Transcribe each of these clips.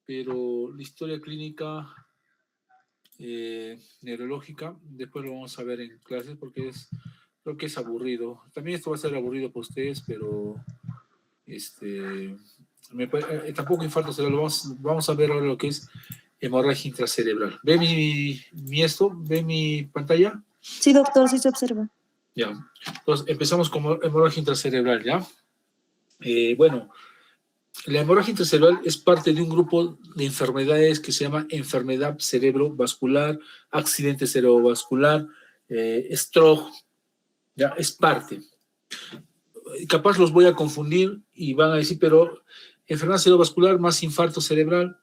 pero la historia clínica neurológica, después lo vamos a ver en clases porque creo que es aburrido. También esto va a ser aburrido para ustedes, pero tampoco infarto cerebral. Vamos a ver ahora lo que es hemorragia intracerebral. ¿Ve ¿Ve mi pantalla? Sí, doctor, sí se observa. Ya. Entonces, empezamos con hemorragia intracerebral, ¿ya? Bueno, la hemorragia intracerebral es parte de un grupo de enfermedades que se llama enfermedad cerebrovascular, accidente cerebrovascular, stroke, ¿ya? Es parte. Capaz los voy a confundir y van a decir, pero enfermedad cerebrovascular más infarto cerebral,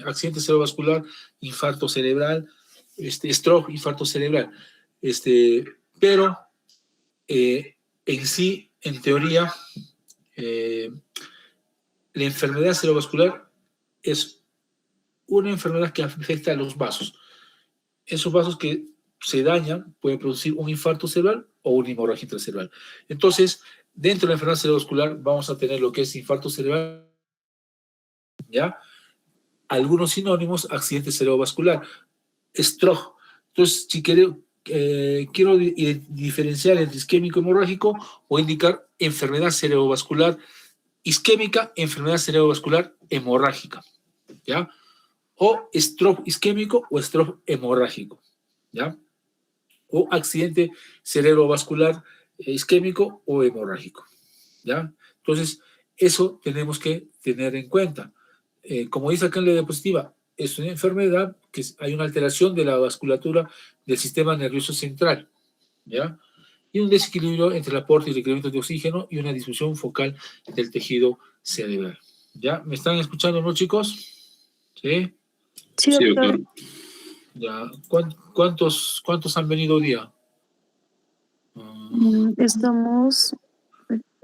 accidente cerebrovascular, infarto cerebral, stroke, infarto cerebral. Pero en sí, en teoría, la enfermedad cerebrovascular es una enfermedad que afecta a los vasos. Esos vasos que se dañan pueden producir un infarto cerebral o una hemorragia intracerebral. Entonces, dentro de la enfermedad cerebrovascular vamos a tener lo que es infarto cerebral, ¿ya? Algunos sinónimos, accidente cerebrovascular, stroke. Entonces, si quiero diferenciar entre isquémico hemorrágico o indicar enfermedad cerebrovascular isquémica, enfermedad cerebrovascular hemorrágica, ¿ya? O stroke isquémico o stroke hemorrágico, ¿ya? O accidente cerebrovascular isquémico o hemorrágico, ¿ya? Entonces, eso tenemos que tener en cuenta. Como dice acá en la diapositiva, es una enfermedad que hay una alteración de la vasculatura del sistema nervioso central, ¿ya? Y un desequilibrio entre el aporte y requerimiento de oxígeno y una disfunción focal del tejido cerebral. ¿Ya? ¿Me están escuchando, no, chicos? ¿Sí? Sí, doctor. Ya. ¿Cuántos han venido hoy día? Estamos...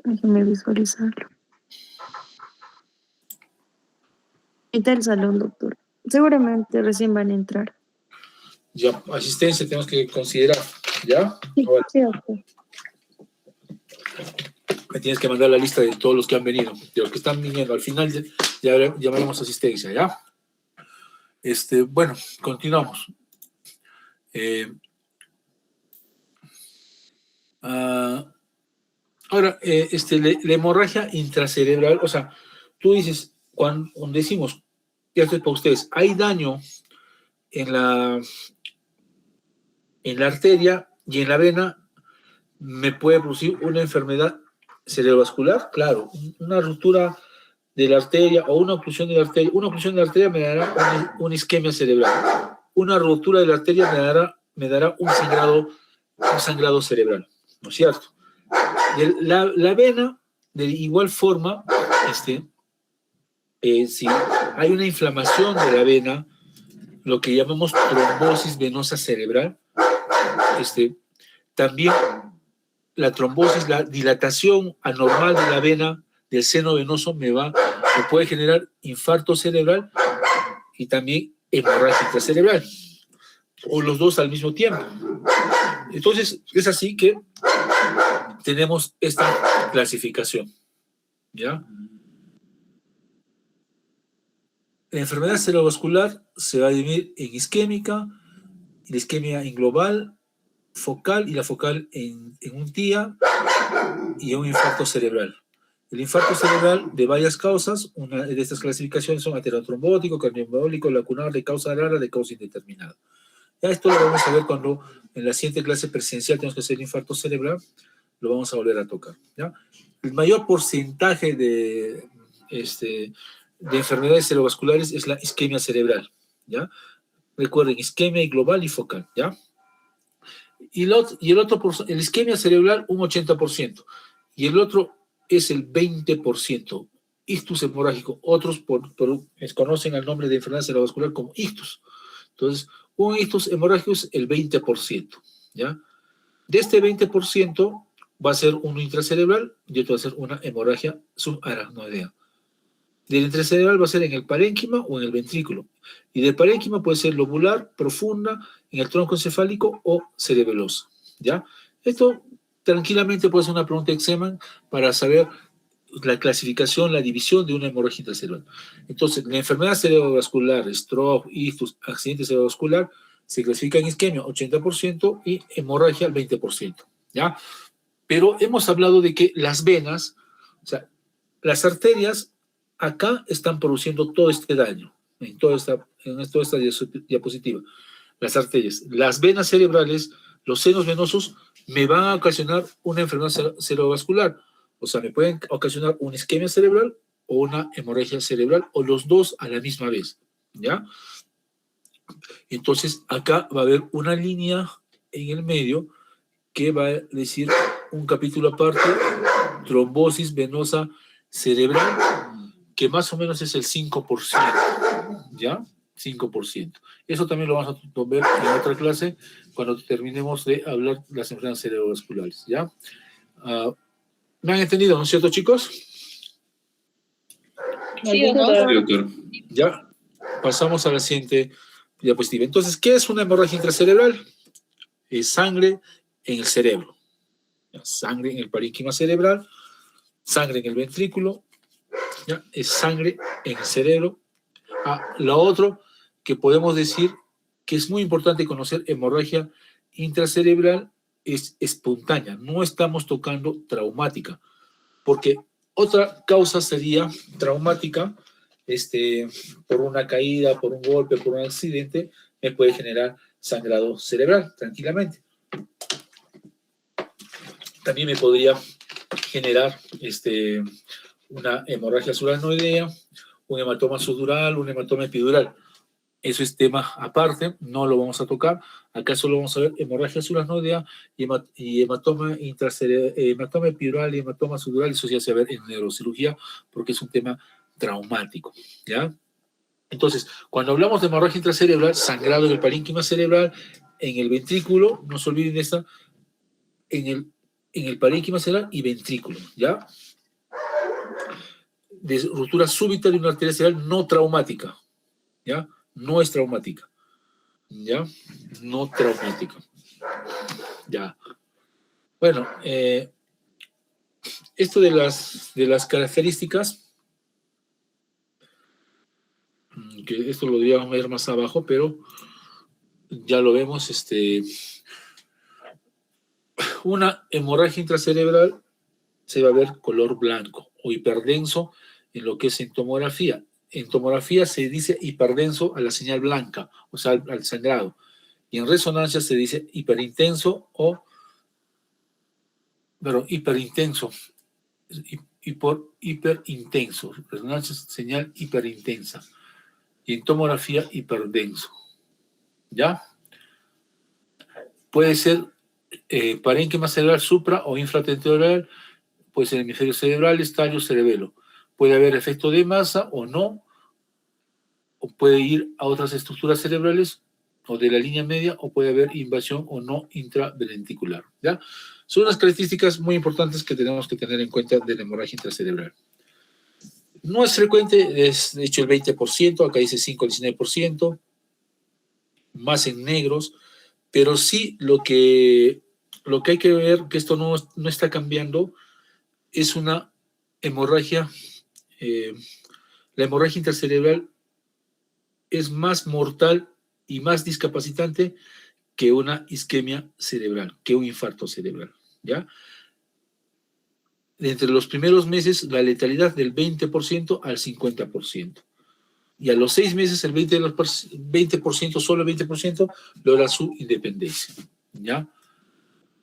Déjeme visualizarlo. Está el salón, doctor. Seguramente recién van a entrar. Ya, asistencia tenemos que considerar, ¿ya? Sí, Ahora, sí, doctor. me tienes que mandar la lista de todos los que han venido, de los que están viniendo. Al final ya llamaremos asistencia, ¿ya? Bueno, continuamos. Ahora, la hemorragia intracerebral, o sea, tú dices, cuando decimos, ya estoy para ustedes, hay daño en la arteria y en la vena, me puede producir una enfermedad cerebrovascular, claro, una ruptura de la arteria o una oclusión de la arteria. Una oclusión de la arteria me dará una isquemia cerebral. Una ruptura de la arteria me dará un sangrado cerebral, ¿no es cierto? La vena, de igual forma, si hay una inflamación de la vena, lo que llamamos trombosis venosa cerebral, también la trombosis, la dilatación anormal de la vena del seno venoso me puede generar infarto cerebral y también hemorragia intracerebral, o los dos al mismo tiempo. Entonces, es así que tenemos esta clasificación, ¿ya? La enfermedad cerebrovascular se va a dividir en isquémica, la isquemia en global, focal y la focal en un TIA y un infarto cerebral. El infarto cerebral de varias causas, una de estas clasificaciones son aterotrombótico, cardioembólico, lacunar, de causa rara, de causa indeterminada. Ya esto lo vamos a ver cuando en la siguiente clase presencial tenemos que hacer infarto cerebral, lo vamos a volver a tocar, ¿ya? El mayor porcentaje de enfermedades cerebrovasculares es la isquemia cerebral, ¿ya? Recuerden, isquemia global y focal, ¿ya? Y el isquemia cerebral, un 80%, y el otro es el 20%, ictus hemorrágico. Otros conocen el nombre de enfermedad cerebrovascular como ictus. Entonces, un ictus hemorrágico es el 20%, ¿ya? De este 20% va a ser uno intracerebral y otro va a ser una hemorragia subaracnoidea. Del intracerebral va a ser en el parénquima o en el ventrículo. Y del parénquima puede ser lobular, profunda, en el tronco encefálico o cerebelosa, ¿ya? Esto tranquilamente puede ser una pregunta de examen para saber la clasificación, la división de una hemorragia intracerebral. Entonces, la enfermedad cerebrovascular, stroke, ictus, accidente cerebrovascular, se clasifica en isquemia 80% y hemorragia al 20%, ¿ya? Pero hemos hablado de que las venas, o sea, las arterias, acá están produciendo todo este daño, en toda esta diapositiva. Las arterias, las venas cerebrales, los senos venosos, me van a ocasionar una enfermedad cerebrovascular. O sea, me pueden ocasionar una isquemia cerebral o una hemorragia cerebral, o los dos a la misma vez, ¿ya? Entonces, acá va a haber una línea en el medio que va a decir un capítulo aparte, trombosis venosa cerebral, que más o menos es el 5%, ¿ya? 5%. Eso también lo vamos a ver en otra clase cuando terminemos de hablar de las enfermedades cerebrovasculares, ¿ya? ¿Me han entendido, no es cierto, chicos? Sí, doctor. Sí, doctor. Ya, pasamos a la siguiente diapositiva. Entonces, ¿qué es una hemorragia intracerebral? Es sangre en el cerebro. Sangre en el parénquima cerebral, sangre en el ventrículo, ¿ya? Es sangre en el cerebro. Lo otro que podemos decir que es muy importante conocer, hemorragia intracerebral es espontánea, no estamos tocando traumática, porque otra causa sería traumática, por una caída, por un golpe, por un accidente, me puede generar sangrado cerebral tranquilamente. También me podría generar una hemorragia suranoidea, un hematoma subdural, un hematoma epidural. Eso es tema aparte, no lo vamos a tocar. Acá solo vamos a ver hemorragia suranoidea y hematoma epidural y hematoma subdural. Eso ya se va a ver en neurocirugía porque es un tema traumático, ¿ya? Entonces, cuando hablamos de hemorragia intracerebral, sangrado en el parénquima cerebral, en el ventrículo, no se olviden de esta, en el parénquima cerebral y ventrículo, ¿ya? De ruptura súbita de una arteria cerebral no traumática, ¿ya? No es traumática, ¿ya? No traumática, ¿ya? Bueno, esto de las características, que esto lo deberíamos ver más abajo, pero ya lo vemos, una hemorragia intracerebral se va a ver color blanco o hiperdenso en lo que es en tomografía. En tomografía se dice hiperdenso a la señal blanca, o sea, al sangrado. Y en resonancia se dice hiperintenso hiperintenso. Y por hiperintenso. Resonancia es señal hiperintensa. Y en tomografía hiperdenso. ¿Ya? Puede ser parénquima cerebral supra o infratentorial, puede ser hemisferio cerebral, estadio cerebelo. Puede haber efecto de masa o no, o puede ir a otras estructuras cerebrales o de la línea media, o puede haber invasión o no intraventricular, ¿ya? Son unas características muy importantes que tenemos que tener en cuenta de la hemorragia intracerebral. No es frecuente, es de hecho el 20%, acá dice 5 al 19%, más en negros, pero sí lo que hay que ver, que esto no está cambiando, es una hemorragia, la hemorragia intracerebral es más mortal y más discapacitante que una isquemia cerebral, que un infarto cerebral, ¿ya? Entre los primeros meses, la letalidad del 20% al 50%. Y a los 6 meses, el 20%, solo el 20%, logra su independencia, ¿ya?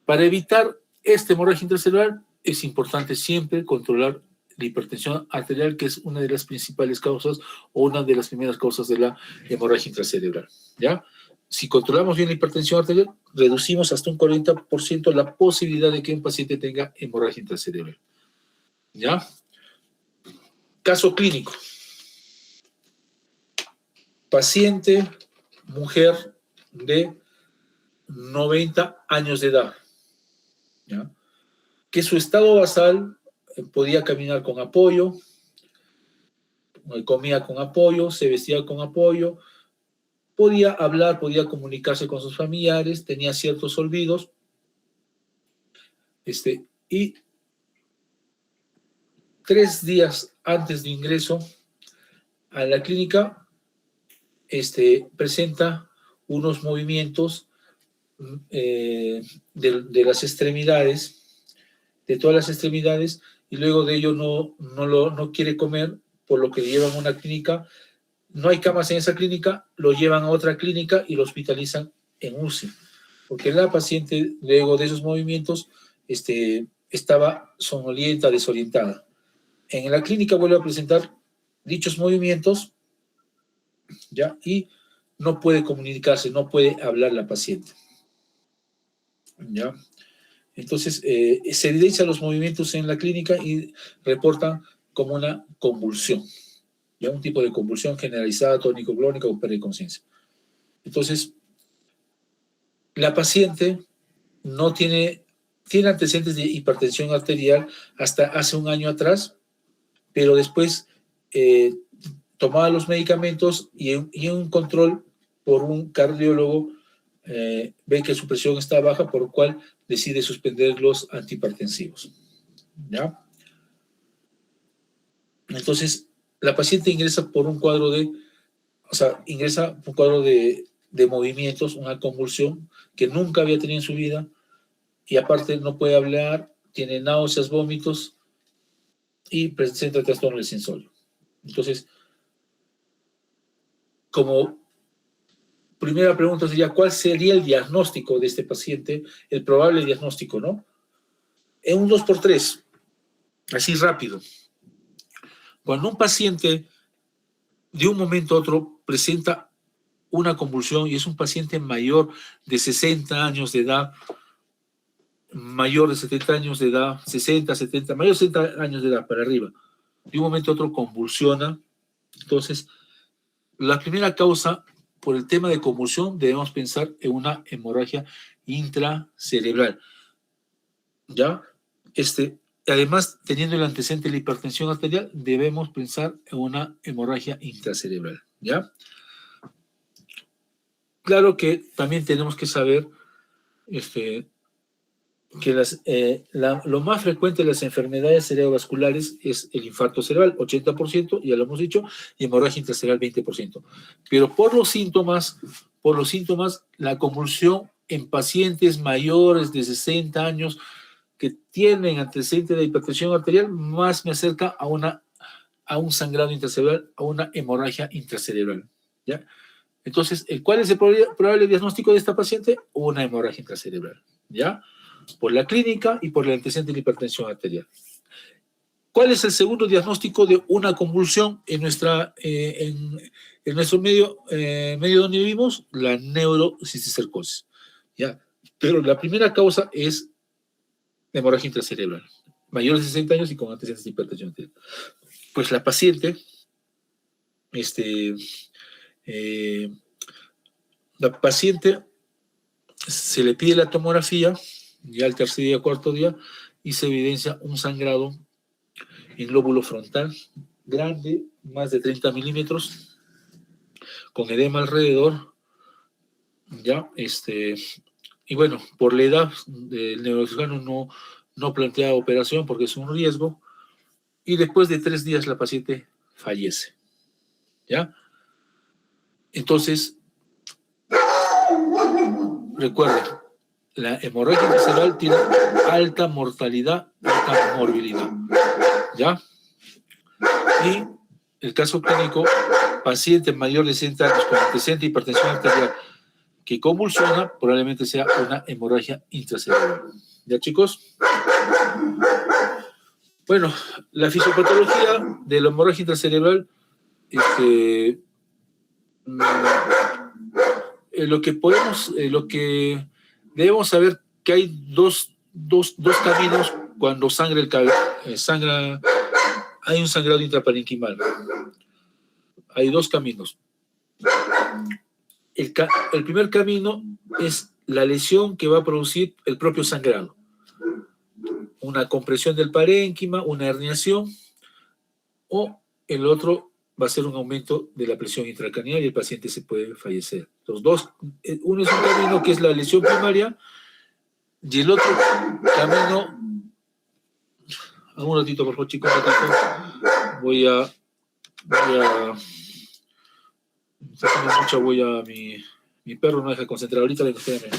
Para evitar esta hemorragia intracerebral, es importante siempre controlar la hipertensión arterial, que es una de las principales causas o una de las primeras causas de la hemorragia intracerebral, ¿ya? Si controlamos bien la hipertensión arterial, reducimos hasta un 40% la posibilidad de que un paciente tenga hemorragia intracerebral, ¿ya? Caso clínico. Paciente, mujer de 90 años de edad, ¿ya? Que su estado basal podía caminar con apoyo, comía con apoyo, se vestía con apoyo, podía hablar, podía comunicarse con sus familiares, tenía ciertos olvidos, y 3 días antes de ingreso a la clínica, presenta unos movimientos de las extremidades, de todas las extremidades, y luego de ello no quiere comer, por lo que le llevan a una clínica. No hay camas en esa clínica, lo llevan a otra clínica y lo hospitalizan en UCI, porque la paciente, luego de esos movimientos, estaba somnolienta, desorientada. En la clínica vuelve a presentar dichos movimientos, ¿ya? Y no puede comunicarse, no puede hablar la paciente, ¿ya? Entonces, se evidencian los movimientos en la clínica y reportan como una convulsión, ¿ya? Un tipo de convulsión generalizada, tónico-clónica o pérdida de conciencia. Entonces, la paciente no tiene antecedentes de hipertensión arterial hasta hace un año atrás, pero después tomaba los medicamentos y en un control por un cardiólogo ve que su presión está baja, por lo cual decide suspender los antihipertensivos, ¿ya? Entonces, la paciente ingresa por un cuadro de movimientos, una convulsión que nunca había tenido en su vida, y aparte no puede hablar, tiene náuseas, vómitos y presenta trastorno del sensorio. Entonces, como primera pregunta sería, ¿cuál sería el diagnóstico de este paciente? El probable diagnóstico, ¿no? En un 2x3, así rápido. Cuando un paciente de un momento a otro presenta una convulsión y es un paciente mayor de 60 años de edad, mayor de 70 años de edad, 60, 70, mayor de 60 años de edad para arriba, de un momento a otro convulsiona. Entonces, la primera causa por el tema de convulsión debemos pensar en una hemorragia intracerebral, ¿ya? Además, teniendo el antecedente de la hipertensión arterial, debemos pensar en una hemorragia intracerebral, ¿ya? Claro que también tenemos que saber que lo más frecuente de las enfermedades cerebrovasculares es el infarto cerebral, 80%, ya lo hemos dicho, y hemorragia intracerebral, 20%. Pero por los síntomas, la convulsión en pacientes mayores de 60 años que tienen antecedente de hipertensión arterial, más me acerca a un sangrado intracerebral, a una hemorragia intracerebral, ¿ya? Entonces, ¿cuál es el probable diagnóstico de esta paciente? Una hemorragia intracerebral, ¿ya? Por la clínica y por el antecedente de la hipertensión arterial. ¿Cuál es el segundo diagnóstico de una convulsión en nuestro medio donde vivimos? La neurocisticercosis, ¿ya? Pero la primera causa es la hemorragia intracerebral, mayor de 60 años y con antecedentes de hipertensión arterial. Pues la paciente, se le pide la tomografía, ya el tercer día, cuarto día, y se evidencia un sangrado en lóbulo frontal grande, más de 30 milímetros, con edema alrededor, ¿ya? Y bueno, por la edad, el neurocirujano no plantea operación porque es un riesgo, y después de 3 días la paciente fallece, ¿ya? Entonces, recuerden, la hemorragia intracerebral tiene alta mortalidad, alta morbilidad, ¿ya? Y el caso clínico, paciente mayor de 60 años con antecedente de hipertensión arterial que convulsiona, probablemente sea una hemorragia intracerebral. ¿Ya, chicos? Bueno, la fisiopatología de la hemorragia intracerebral, lo que debemos saber que hay dos caminos cuando hay un sangrado intraparenquimal. Hay 2 caminos. El primer camino es la lesión que va a producir el propio sangrado. Una compresión del parénquima, una herniación, o el otro va a ser un aumento de la presión intracraneal y el paciente se puede fallecer. Los dos, uno es un camino que es la lesión primaria y el otro camino, Un ratito, por favor, chicos, un ratito. Me está haciendo mucha bulla mi perro, no deja concentrar. Ahorita, espérame.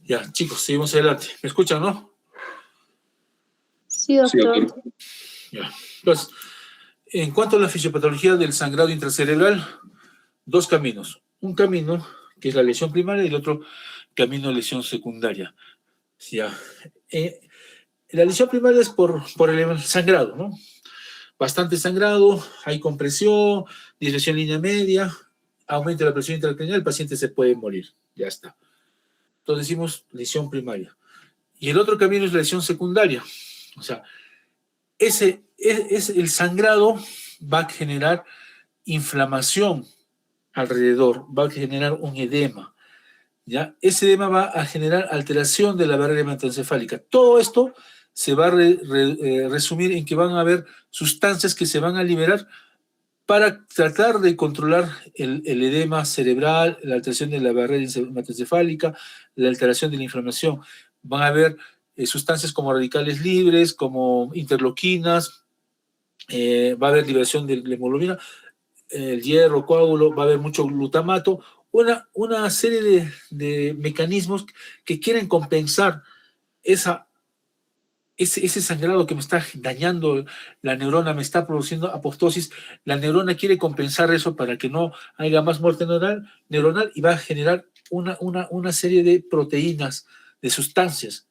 Ya, chicos, seguimos adelante. ¿Me escuchan, no? Sí, doctor. Ya. Entonces, en cuanto a la fisiopatología del sangrado intracerebral, dos caminos. Un camino, que es la lesión primaria, y el otro camino de lesión secundaria. Ya. La lesión primaria es por el sangrado, ¿no? Bastante sangrado, hay compresión, disresión línea media, aumenta la presión intracraneal, el paciente se puede morir. Ya está. Entonces decimos lesión primaria. Y el otro camino es la lesión secundaria. O sea, el sangrado va a generar inflamación alrededor, va a generar un edema. ¿Ya? Ese edema va a generar alteración de la barrera hematoencefálica. Todo esto se va a resumir en que van a haber sustancias que se van a liberar para tratar de controlar el edema cerebral, la alteración de la barrera hematoencefálica, la alteración de la inflamación. Van a haber sustancias como radicales libres, como interleuquinas, va a haber liberación de la hemoglobina, el hierro, coágulo, va a haber mucho glutamato, una serie de mecanismos que quieren compensar ese sangrado que me está dañando la neurona, me está produciendo apoptosis. La neurona quiere compensar eso para que no haya más muerte neuronal y va a generar una serie de proteínas, de sustancias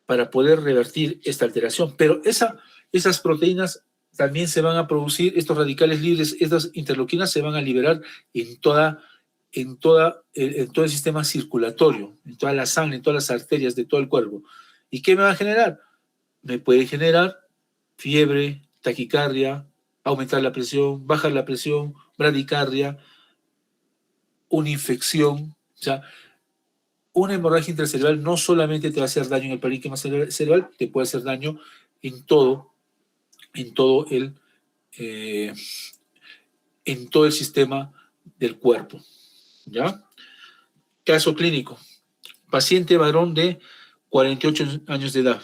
para poder revertir esta alteración. Pero esas proteínas también se van a producir, estos radicales libres, estas interleuquinas se van a liberar en todo el sistema circulatorio, en toda la sangre, en todas las arterias de todo el cuerpo. ¿Y qué me va a generar? Me puede generar fiebre, taquicardia, aumentar la presión, bajar la presión, bradicardia, una infección. O sea, una hemorragia intracerebral no solamente te va a hacer daño en el parénquima cerebral, te puede hacer daño en todo el, eh, en todo el sistema del cuerpo. ¿Ya? Caso clínico. Paciente varón de 48 años de edad.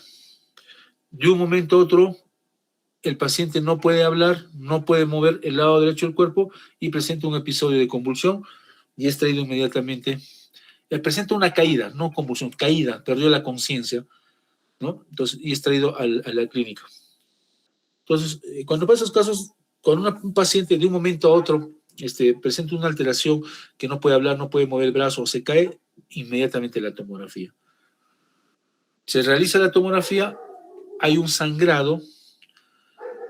De un momento a otro, el paciente no puede hablar, no puede mover el lado derecho del cuerpo y presenta un episodio de convulsión y es traído inmediatamente. Presenta una caída, no convulsión, caída, perdió la conciencia, ¿no? Entonces, y es traído a la clínica. Entonces, cuando pasa esos casos, con un paciente de un momento a otro presenta una alteración que no puede hablar, no puede mover el brazo o se cae, inmediatamente la tomografía. Se realiza la tomografía, hay un sangrado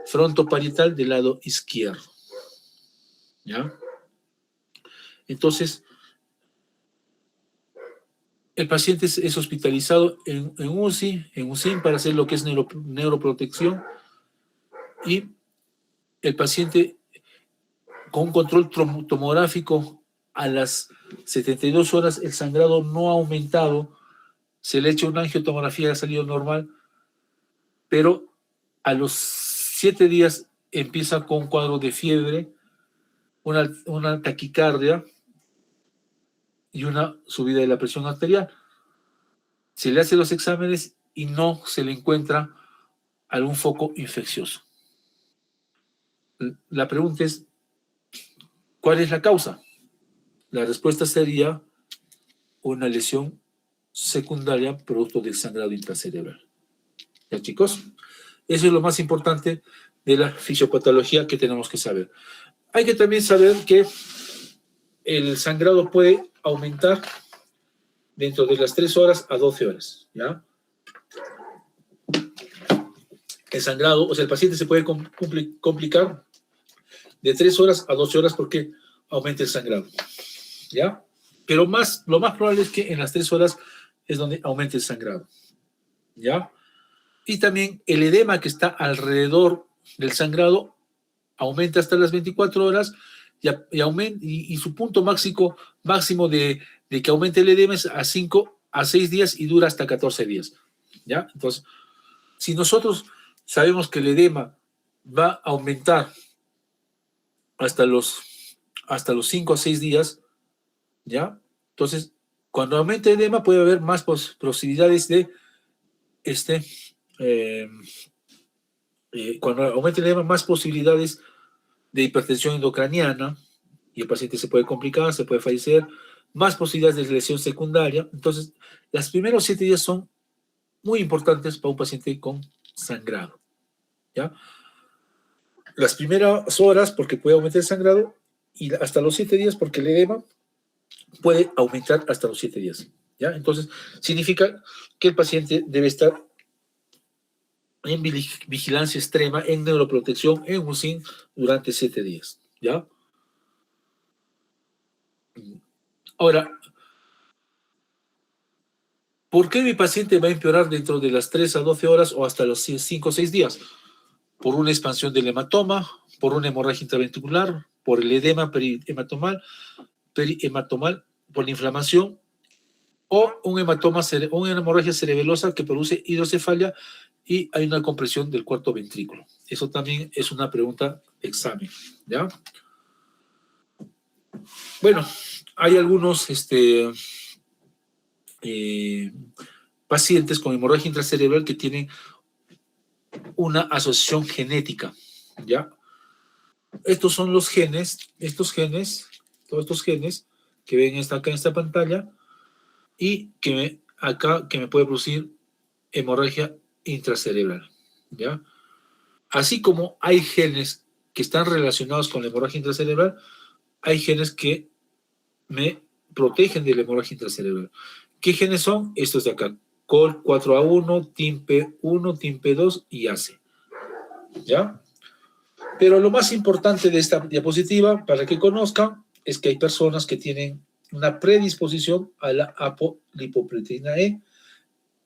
frontoparietal del lado izquierdo. ¿Ya? Entonces, el paciente es hospitalizado en UCI, en UCIM para hacer lo que es neuroprotección y el paciente con un control tomográfico a las 72 horas, el sangrado no ha aumentado, se le ha hecho una angiotomografía y ha salido normal, pero a los 7 días empieza con un cuadro de fiebre, una taquicardia y una subida de la presión arterial. Se le hace los exámenes y no se le encuentra algún foco infeccioso. La pregunta es, ¿cuál es la causa? La respuesta sería una lesión secundaria producto del sangrado intracerebral. ¿Ya, chicos? Eso es lo más importante de la fisiopatología que tenemos que saber. Hay que también saber que el sangrado puede aumentar dentro de las 3 horas a 12 horas, ¿ya? El sangrado, o sea, el paciente se puede complicar de 3 horas a 12 horas porque aumenta el sangrado, ¿ya? Pero lo más probable es que en las 3 horas es donde aumenta el sangrado, ¿ya? Y también el edema que está alrededor del sangrado aumenta hasta las 24 horas y su punto máximo de que aumente el edema es a 5 a 6 días y dura hasta 14 días, ¿ya? Entonces, si nosotros sabemos que el edema va a aumentar hasta los 5 a 6 días, ¿ya? Entonces, cuando aumente el edema puede haber más posibilidades de cuando aumente el edema, más posibilidades de hipertensión endocraniana y el paciente se puede complicar, se puede fallecer, más posibilidades de lesión secundaria. Entonces, los primeros 7 días son muy importantes para un paciente con sangrado, ¿ya? Las primeras horas porque puede aumentar el sangrado y hasta los 7 días porque el edema puede aumentar hasta los 7 días, ¿ya? Entonces, significa que el paciente debe estar en vigilancia extrema, en neuroprotección, en UCIN durante 7 días, ¿ya? Ahora, ¿por qué mi paciente va a empeorar dentro de las 3 a 12 horas o hasta los 5 o 6 días? Por una expansión del hematoma, por una hemorragia intraventricular, por el edema perihematomal, por la inflamación o una hemorragia cerebelosa que produce hidrocefalia y hay una compresión del cuarto ventrículo. Eso también es una pregunta de examen, ¿ya? Bueno, hay algunos pacientes con hemorragia intracerebral que tienen una asociación genética, ¿ya? Estos son los genes, todos estos genes que ven acá en esta pantalla y que me puede producir hemorragia intracerebral, ¿ya? Así como hay genes que están relacionados con la hemorragia intracerebral, hay genes que me protegen de la hemorragia intracerebral. ¿Qué genes son? Estos de acá, COL4A1, TIMP1, TIMP2 y ACE, ¿ya? Pero lo más importante de esta diapositiva, para que conozcan, es que hay personas que tienen una predisposición a la apolipoproteína E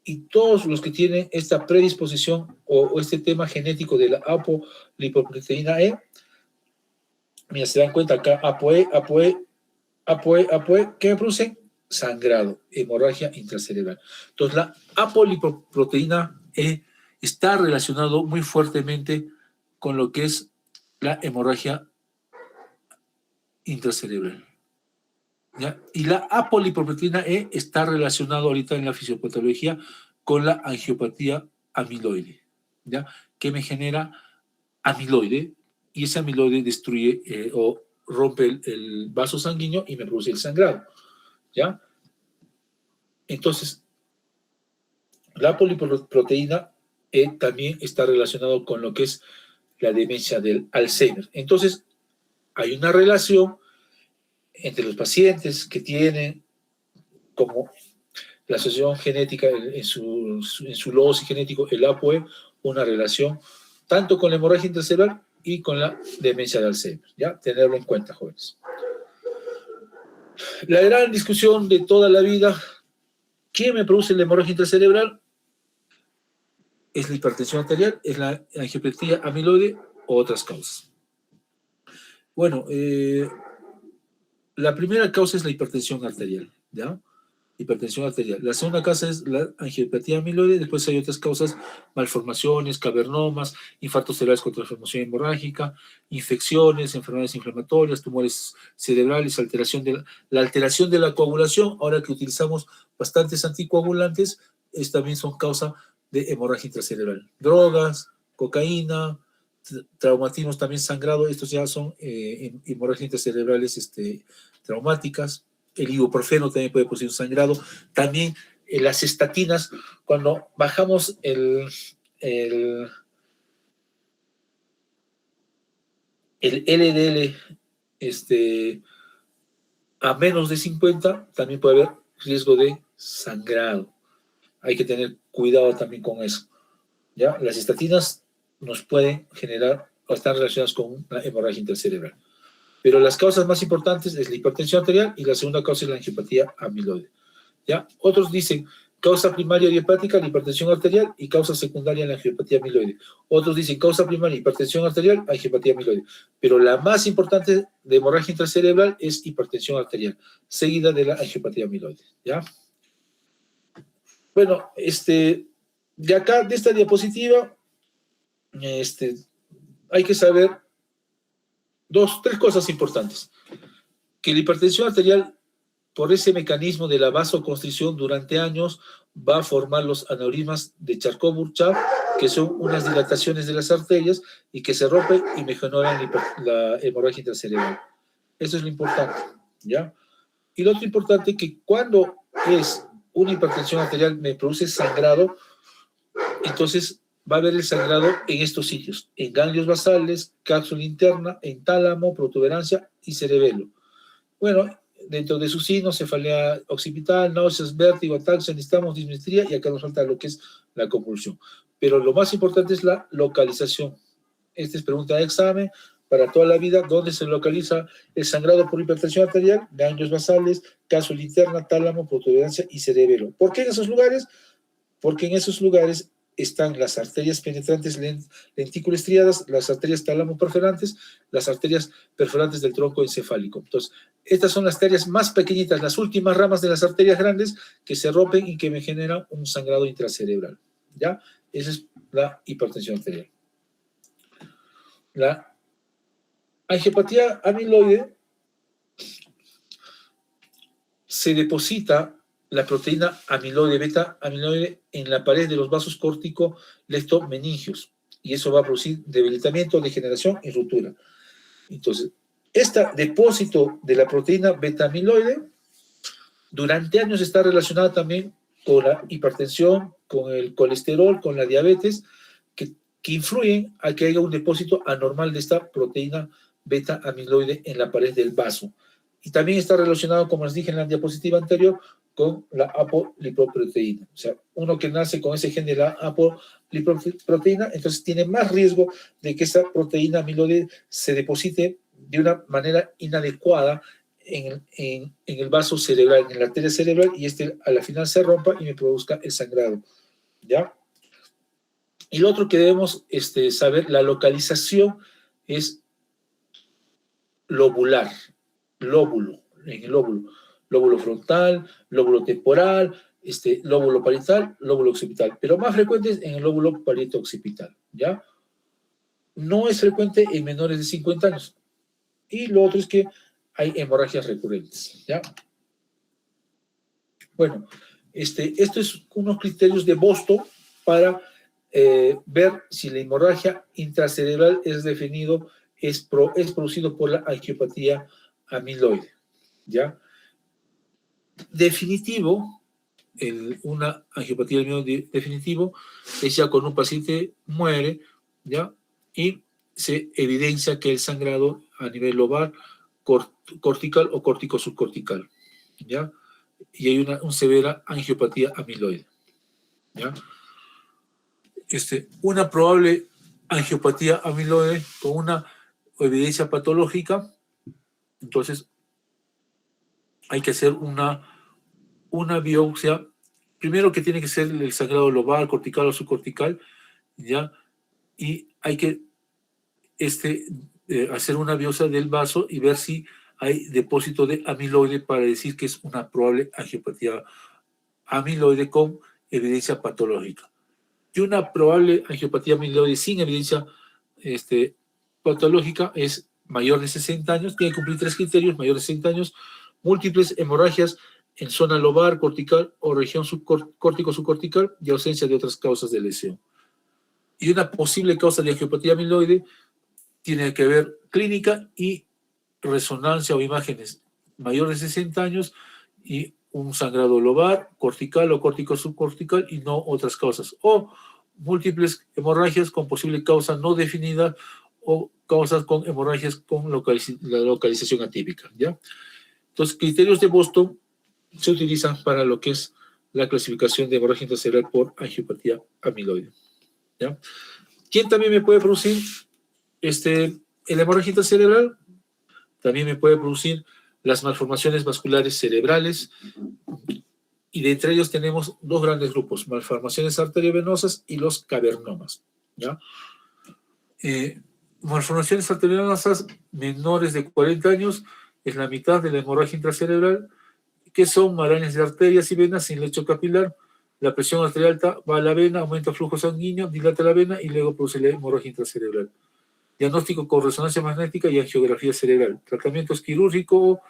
y todos los que tienen esta predisposición o este tema genético de la apolipoproteína E, mira, se dan cuenta acá, ApoE, ¿qué me producen? Sangrado, hemorragia intracerebral. Entonces, la apolipoproteína E está relacionado muy fuertemente con lo que es la hemorragia intracerebral, ¿ya? Y la apolipoproteína E está relacionado ahorita en la fisiopatología con la angiopatía amiloide, ¿ya? Que me genera amiloide y ese amiloide destruye o rompe el vaso sanguíneo y me produce el sangrado, ¿ya? Entonces, la apolipoproteína E también está relacionado con lo que es la demencia del Alzheimer. Entonces, hay una relación entre los pacientes que tienen como la asociación genética en su logo genético, el ApoE, una relación tanto con la hemorragia intracerebral y con la demencia de Alzheimer, ¿ya? Tenerlo en cuenta, jóvenes. La gran discusión de toda la vida, ¿quién me produce la hemorragia intracerebral? ¿Es la hipertensión arterial? ¿Es la angiopatía amiloide o otras causas? Bueno, la primera causa es la hipertensión arterial, ¿ya? Hipertensión arterial. La segunda causa es la angiopatía amiloide, después hay otras causas, malformaciones, cavernomas, infartos cerebrales con transformación hemorrágica, infecciones, enfermedades inflamatorias, tumores cerebrales, la alteración de la coagulación, ahora que utilizamos bastantes anticoagulantes, también son causa de hemorragia intracerebral. Drogas, cocaína, traumatismos también sangrado, estos ya son hemorragias intracerebrales traumáticas. El ibuprofeno también puede producir un sangrado. También las estatinas, cuando bajamos el LDL a menos de 50 también puede haber riesgo de sangrado. Hay que tener cuidado también con eso. ¿Ya? Las estatinas nos pueden generar o están relacionadas con la hemorragia intracerebral. Pero las causas más importantes es la hipertensión arterial y la segunda causa es la angiopatía amiloide. ¿Ya? Otros dicen causa primaria idiopática, la hipertensión arterial, y causa secundaria, la angiopatía amiloide. Otros dicen causa primaria, hipertensión arterial, angiopatía amiloide. Pero la más importante de hemorragia intracerebral es hipertensión arterial, seguida de la angiopatía amiloide. ¿Ya? Bueno, de acá, de esta diapositiva, hay que saber tres cosas importantes. Que la hipertensión arterial, por ese mecanismo de la vasoconstricción durante años, va a formar los aneurismas de Charcot-Burchard, que son unas dilataciones de las arterias y que se rompen y mejoran la hemorragia intracerebral. Eso es lo importante, ¿ya? Y lo otro importante es que cuando es una hipertensión arterial me produce sangrado, entonces va a haber el sangrado en estos sitios, en ganglios basales, cápsula interna, en tálamo, protuberancia y cerebelo. Bueno, dentro de sus signos, cefalea occipital, náuseas, vértigo, ataxia, necesitamos dismetría y acá nos falta lo que es la convulsión. Pero lo más importante es la localización. Esta es pregunta de examen para toda la vida. ¿Dónde se localiza el sangrado por hipertensión arterial? Ganglios basales, cápsula interna, tálamo, protuberancia y cerebelo. ¿Por qué en esos lugares? Porque en esos lugares están las arterias penetrantes lentículo estriadas, las arterias tálamo perforantes, las arterias perforantes del tronco encefálico. Entonces, estas son las arterias más pequeñitas, las últimas ramas de las arterias grandes que se rompen y que me generan un sangrado intracerebral. ¿Ya? Esa es la hipertensión arterial. La angiopatía amiloide se deposita la proteína amiloide, beta amiloide, en la pared de los vasos córtico-leptomeningios, y eso va a producir debilitamiento, degeneración y ruptura. Entonces, este depósito de la proteína beta amiloide durante años está relacionado también con la hipertensión, con el colesterol, con la diabetes, que influyen a que haya un depósito anormal de esta proteína beta amiloide en la pared del vaso. Y también está relacionado, como les dije en la diapositiva anterior, con la apolipoproteína. O sea, uno que nace con ese gen de la apolipoproteína, entonces tiene más riesgo de que esa proteína amiloide se deposite de una manera inadecuada en el vaso cerebral, en la arteria cerebral, y a la final se rompa y me produzca el sangrado. ¿Ya? Y lo otro que debemos saber, la localización es lobular, lóbulo, en el lóbulo. Lóbulo frontal, lóbulo temporal, lóbulo parietal, lóbulo occipital, pero más frecuente es en el lóbulo parieto-occipital, ¿ya? No es frecuente en menores de 50 años. Y lo otro es que hay hemorragias recurrentes, ¿ya? Bueno, esto es unos criterios de Boston para ver si la hemorragia intracerebral es producido por la angiopatía amiloide, ¿ya? Definitivo, una angiopatía amiloide definitivo es ya cuando un paciente muere, ¿ya? Y se evidencia que el sangrado a nivel lobar, cortical o córtico-subcortical, ¿ya? Y hay una severa angiopatía amiloide, ¿ya? Una probable angiopatía amiloide con una evidencia patológica, entonces hay que hacer una biopsia, primero que tiene que ser el sangrado lobar, cortical o subcortical, ¿ya? Y hay que hacer una biopsia del vaso y ver si hay depósito de amiloide para decir que es una probable angiopatía amiloide con evidencia patológica. Y una probable angiopatía amiloide sin evidencia patológica es mayor de 60 años, tiene que cumplir 3 criterios: mayor de 60 años, múltiples hemorragias en zona lobar, cortical o región córtico-subcortical y ausencia de otras causas de lesión. Y una posible causa de angiopatía amiloide tiene que ver clínica y resonancia o imágenes mayor de 60 años y un sangrado lobar, cortical o córtico-subcortical y no otras causas. O múltiples hemorragias con posible causa no definida o causas con hemorragias con la localización atípica, ¿ya? Entonces, criterios de Boston se utilizan para lo que es la clasificación de hemorragia intracerebral por angiopatía amiloide, ¿ya? ¿Quién también me puede producir el hemorragia intracerebral? También me puede producir las malformaciones vasculares cerebrales, y de entre ellos tenemos dos grandes grupos: malformaciones arteriovenosas y los cavernomas, ¿ya? Malformaciones arteriovenosas menores de 40 años es la mitad de la hemorragia intracerebral, que son marañas de arterias y venas sin lecho capilar. La presión arterial alta va a la vena, aumenta el flujo sanguíneo, dilata la vena y luego produce la hemorragia intracerebral. Diagnóstico con resonancia magnética y angiografía cerebral. Tratamiento es quirúrgico,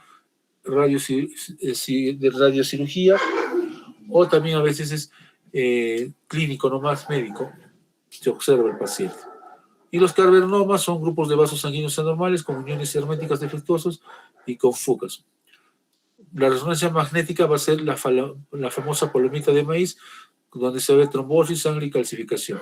de radiocirugía, o también a veces es clínico, no más médico. Se observa el paciente. Y los cavernomas son grupos de vasos sanguíneos anormales con uniones herméticas defectuosos y con fugas. La resonancia magnética va a ser la famosa palomita de maíz, donde se ve trombosis, sangre y calcificación.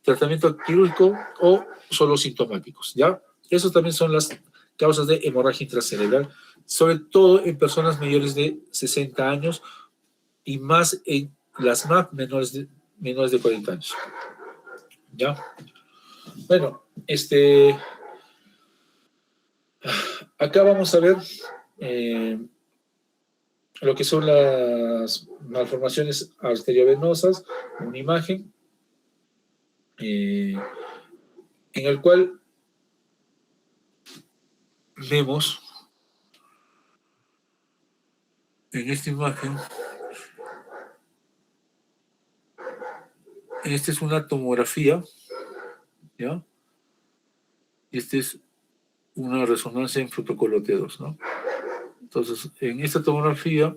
Tratamiento quirúrgico o solo sintomáticos, ¿ya? Esas también son las causas de hemorragia intracerebral, sobre todo en personas mayores de 60 años y más en las MAP menores de 40 años, ¿ya? Bueno, acá vamos a ver lo que son las malformaciones arteriovenosas, una imagen en el cual vemos en esta imagen, esta es una tomografía, ¿ya? Y esta es una resonancia en protocolo T2, ¿no? Entonces, en esta tomografía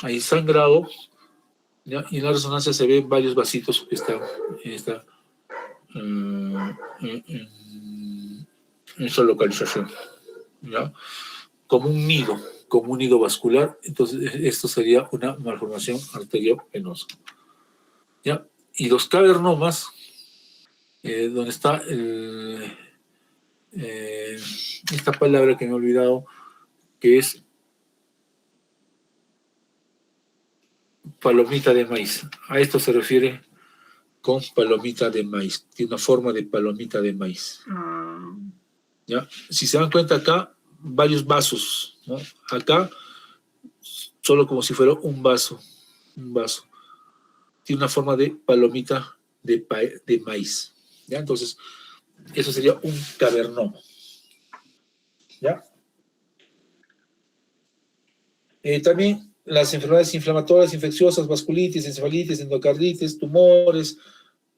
hay sangrado, ¿ya? Y en la resonancia se ven varios vasitos que están en esa localización, ¿ya? Como un nido vascular. Entonces, esto sería una malformación arteriovenosa, ¿ya? Y los cavernomas, donde está esta palabra que me he olvidado, que es palomita de maíz. A esto se refiere con palomita de maíz. Tiene una forma de palomita de maíz, ¿ya? Si se dan cuenta acá, varios vasos, ¿no? Acá, solo como si fuera un vaso. Tiene una forma de palomita de maíz, ¿ya? Entonces, eso sería un cavernoma, ¿ya? También las enfermedades inflamatorias, infecciosas, vasculitis, encefalitis, endocarditis, tumores,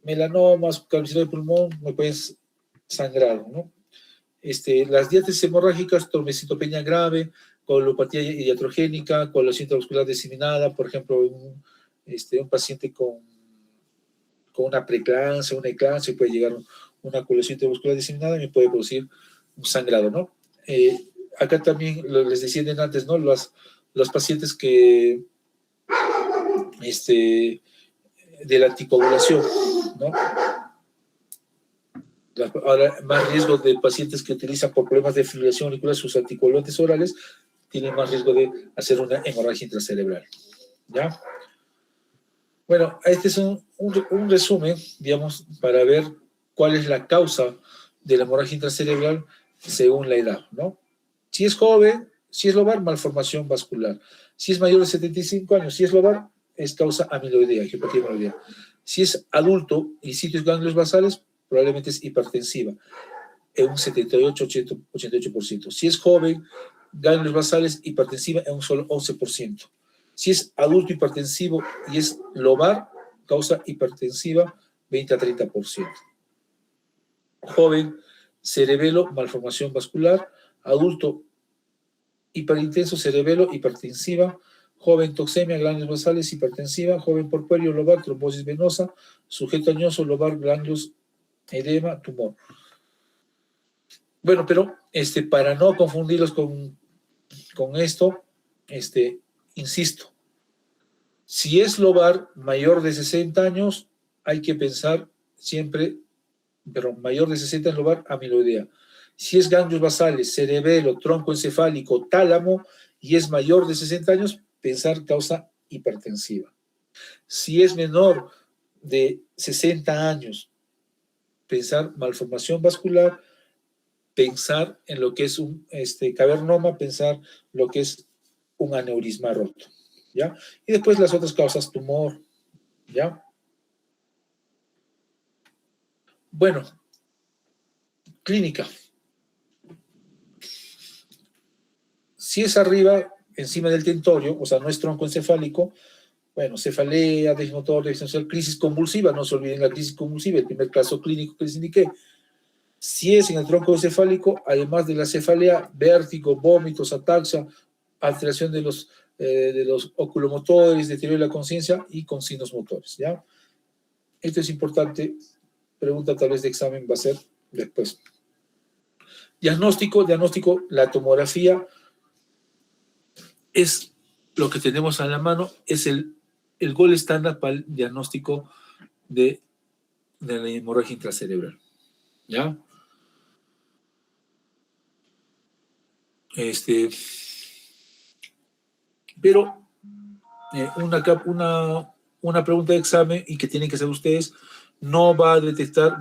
melanomas, cáncer de pulmón, me pueden sangrar, ¿no? Las diátesis hemorrágicas, trombocitopenia grave, coagulopatía iatrogénica, coagulación intramuscular diseminada, por ejemplo, un paciente con una preeclampsia, una eclampsia, puede llegar una coagulación intramuscular diseminada y me puede producir un sangrado, ¿no? Acá también les decía antes, ¿no? Los pacientes que de la anticoagulación, ¿no? Ahora, más riesgo de pacientes que utilizan por problemas de fibrilación auricular sus anticoagulantes orales, tienen más riesgo de hacer una hemorragia intracerebral, ¿ya? Bueno, este es un resumen, digamos, para ver cuál es la causa de la hemorragia intracerebral según la edad, ¿no? Si es joven, si es lobar, malformación vascular. Si es mayor de 75 años, si es lobar, es causa amiloidea, angiopatía amiloidea. Si es adulto y sitios ganglios basales, probablemente es hipertensiva, en un 78-88%. Si es joven, ganglios basales, hipertensiva, en un solo 11%. Si es adulto hipertensivo y es lobar, causa hipertensiva, 20-30%. Joven, cerebelo, malformación vascular. Adulto, hiperintenso, cerebelo, hipertensiva. Joven, toxemia, ganglios basales, hipertensiva. Joven, porpuerio, lobar, trombosis venosa. Sujeto añoso, lobar, ganglios, edema, tumor. Bueno, pero para no confundirlos con esto, insisto, si es lobar mayor de 60 años, hay que pensar siempre pero mayor de 60 en lobar, amiloidea. Si es ganglios basales, cerebelo, tronco encefálico, tálamo y es mayor de 60 años, pensar causa hipertensiva. Si es menor de 60 años, pensar malformación vascular, pensar en lo que es un cavernoma, pensar lo que es un aneurisma roto, ¿ya? Y después las otras causas, tumor, ¿ya? Bueno, clínica. Si es arriba, encima del tentorio, o sea, no es tronco encefálico, bueno, cefalea, desmotor, descensual, crisis convulsiva, no se olviden la crisis convulsiva, el primer caso clínico que les indiqué. Si es en el tronco encefálico, además de la cefalea, vértigo, vómitos, ataxia, alteración de los oculomotores, deterioro de la conciencia y con signos motores, ¿ya? Esto es importante, pregunta tal vez de examen va a ser después. Diagnóstico, la tomografía es lo que tenemos a la mano, es el gol estándar para el diagnóstico de la hemorragia intracerebral, ¿ya? Pero una pregunta de examen y que tienen que hacer ustedes, no va a detectar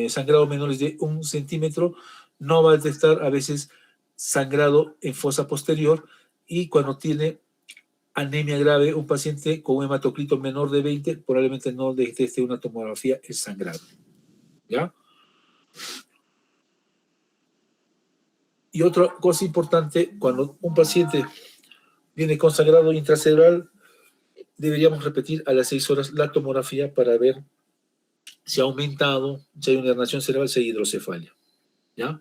sangrado menores de 1 centímetro, no va a detectar a veces sangrado en fosa posterior y cuando tiene anemia grave, un paciente con un hematocrito menor de 20 probablemente no detecte una tomografía en sangrado, ¿ya? Y otra cosa importante, cuando un paciente viene con sangrado intracerebral, deberíamos repetir a las 6 horas la tomografía para ver si ha aumentado, si hay una herniación cerebral, si hay hidrocefalia, ¿ya?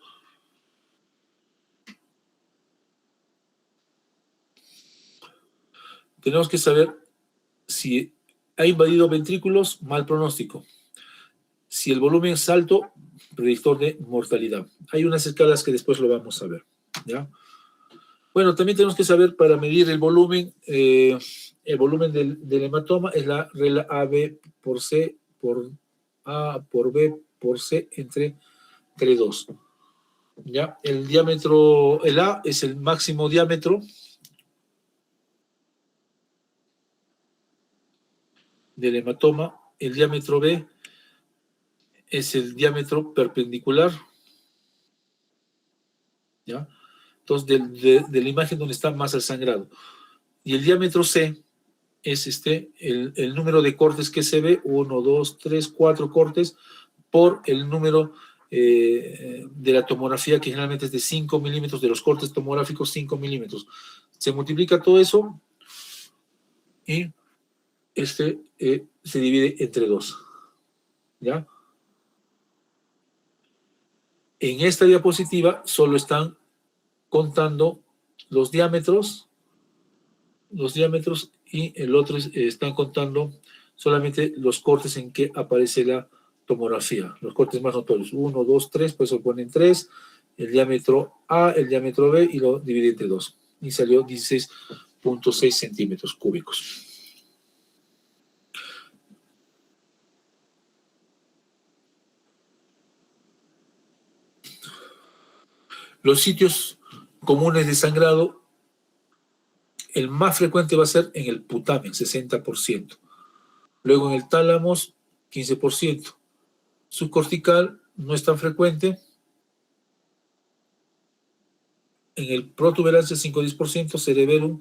Tenemos que saber si ha invadido ventrículos, mal pronóstico. Si el volumen es alto, predictor de mortalidad. Hay unas escalas que después lo vamos a ver, ¿ya? Bueno, también tenemos que saber para medir el volumen del hematoma es la regla AB por C por A por B por C entre 2. ¿Ya? El diámetro, el A es el máximo diámetro del hematoma, el diámetro B es el diámetro perpendicular, ¿ya? Entonces, de la imagen donde está más el sangrado. Y el diámetro C es el número de cortes que se ve, 1, 2, 3, 4 cortes, por el número de la tomografía, que generalmente es de 5 milímetros, de los cortes tomográficos, 5 milímetros. Se multiplica todo eso y se divide entre 2. ¿Ya? En esta diapositiva solo están contando los diámetros y el otro están contando solamente los cortes en que aparece la tomografía, los cortes más notorios, 1, 2, 3, pues se ponen 3, el diámetro A, el diámetro B y lo divide entre 2 y salió 16.6 centímetros cúbicos. Los sitios comunes de sangrado, el más frecuente va a ser en el putamen, 60%. Luego en el tálamo, 15%. Subcortical no es tan frecuente. En el protuberancia, 5-10%. Cerebellum,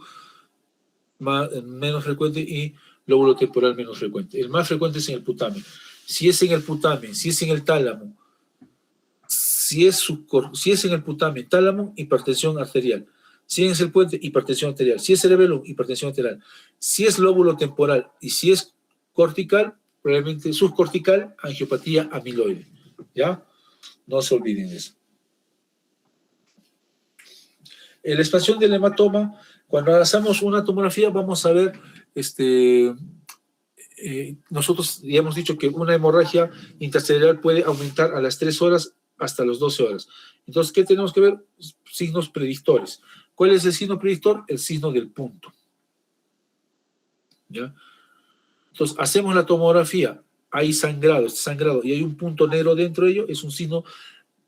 menos frecuente. Y lóbulo temporal, menos frecuente. El más frecuente es en el putamen. Si es en el putamen, si es en el tálamo, si es en el putamen, tálamo, hipertensión arterial. Si es el puente, hipertensión arterial. Si es cerebelo, hipertensión arterial. Si es lóbulo temporal y si es cortical, probablemente subcortical, angiopatía amiloide. ¿Ya? No se olviden de eso. La expansión del hematoma, cuando hacemos una tomografía, vamos a ver, nosotros ya hemos dicho que una hemorragia intracerebral puede aumentar a las 3 horas hasta las 12 horas. Entonces, ¿qué tenemos que ver? Signos predictores. ¿Cuál es el signo predictor? El signo del punto. ¿Ya? Entonces, hacemos la tomografía hay sangrado, este sangrado, y hay un punto negro dentro de ello, es un signo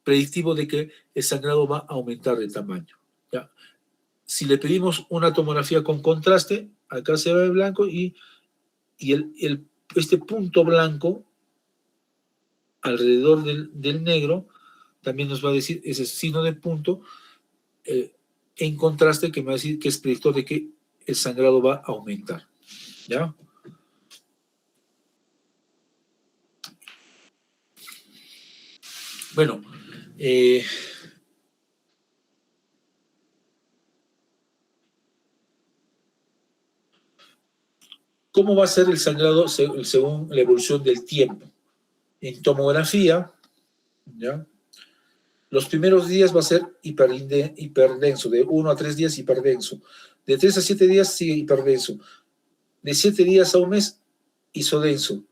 predictivo de que el sangrado va a aumentar de tamaño. ¿Ya? Si le pedimos una tomografía con contraste, acá se ve blanco y este punto blanco alrededor del negro también nos va a decir ese signo de punto en contraste que me va a decir que es predictor de que el sangrado va a aumentar. ¿Ya? Bueno, ¿cómo va a ser el sangrado según la evolución del tiempo? En tomografía, ¿ya? Los primeros días va a ser hiperdenso, de 1 a 3 días hiperdenso. De 3 a 7 días sigue hiperdenso. De 7 días a un mes, isodenso.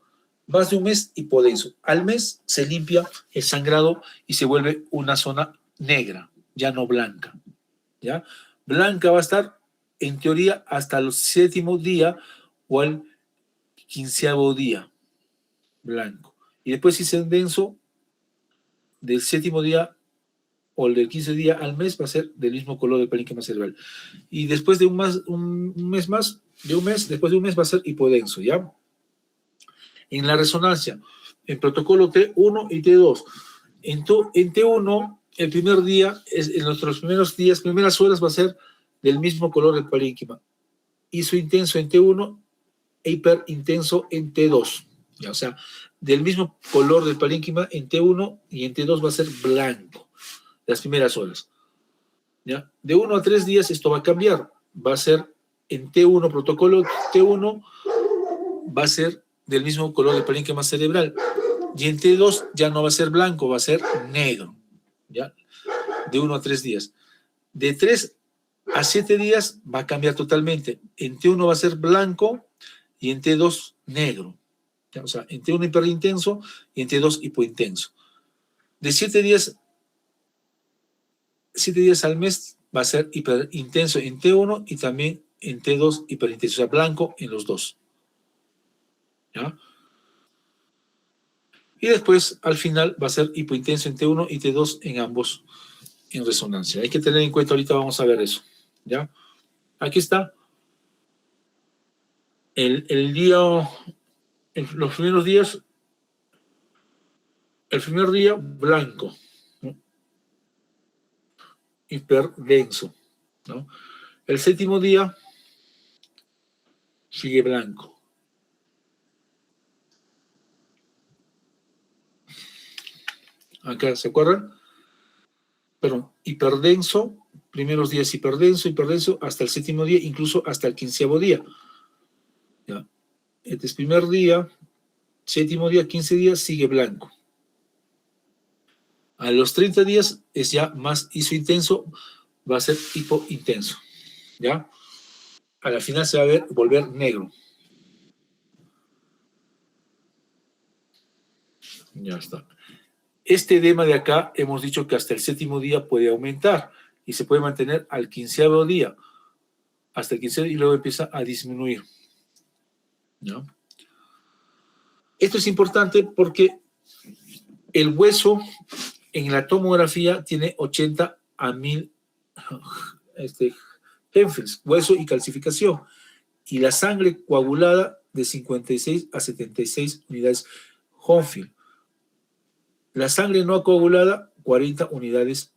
Más de un mes, hipodenso. Al mes se limpia el sangrado y se vuelve una zona negra, ya no blanca. ¿Ya? Blanca va a estar, en teoría, hasta el 7º día o al 15º día. Blanco. Y después, si es denso, del 7º día o el del 15 día al mes va a ser del mismo color del parénquima cerebral. Y después de un mes más, después de un mes va a ser hipodenso, ¿ya? En la resonancia, en protocolo T1 y T2. En T1, el primer día, en nuestros primeros días, primeras horas va a ser del mismo color del parénquima. Isointenso en T1 e hiperintenso en T2. ¿Ya? O sea, del mismo color del parénquima en T1 y en T2 va a ser blanco. Las primeras horas. ¿Ya? De 1 a 3 días esto va a cambiar. Va a ser en T1, protocolo T1, va a ser del mismo color del parénquima cerebral. Y en T2 ya no va a ser blanco, va a ser negro. ¿Ya? De 1 a 3 días. De 3 a 7 días va a cambiar totalmente. En T1 va a ser blanco y en T2 negro. ¿Ya? O sea, en T1 hiperintenso y en T2 hipointenso. De 7 días al mes va a ser hiperintenso en T1 y también en T2 hiperintenso, o sea, blanco en los dos. ¿Ya? Y después, al final, va a ser hipointenso en T1 y T2 en ambos en resonancia. Hay que tener en cuenta, ahorita vamos a ver eso. ¿Ya? Aquí está. El día, los primeros días, el primer día, blanco. ¿No? Hiperdenso. ¿No? El 7º día sigue blanco. Acá, ¿se acuerdan? Perdón, hiperdenso, primeros días hiperdenso, hasta el 7º día, incluso hasta el 15º día. ¿Ya? Este es primer día, 7º día, 15 días, sigue blanco. A los 30 días es ya más isointenso, va a ser hipointenso. ¿Ya? A la final se va a volver negro. Ya está. Este edema de acá hemos dicho que hasta el 7º día puede aumentar y se puede mantener al 15º día, hasta el 15º y luego empieza a disminuir. ¿No? Esto es importante porque el hueso en la tomografía tiene 80 a 1000 Hemphill, hueso y calcificación, y la sangre coagulada de 56 a 76 unidades Hemphill. La sangre no coagulada, 40 unidades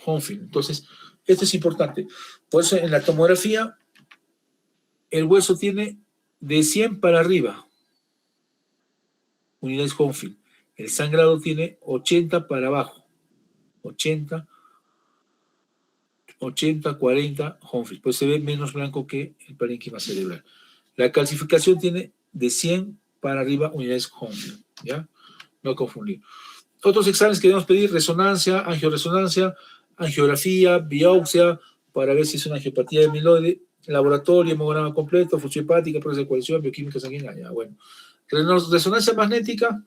Hemphill. Entonces, esto es importante. Por eso en la tomografía, el hueso tiene de 100 para arriba unidades Hemphill. El sangrado tiene 80 para abajo. 80, 40 Hemphill. Pues se ve menos blanco que el parénquima cerebral. La calcificación tiene de 100 para arriba unidades Hemphill. ¿Ya? No confundir. Otros exámenes que debemos pedir: resonancia, angioresonancia, angiografía, biopsia, para ver si es una angiopatía de amiloide, laboratorio, hemograma completo, función hepática, pruebas de coagulación, bioquímica sanguínea. Bueno, resonancia magnética.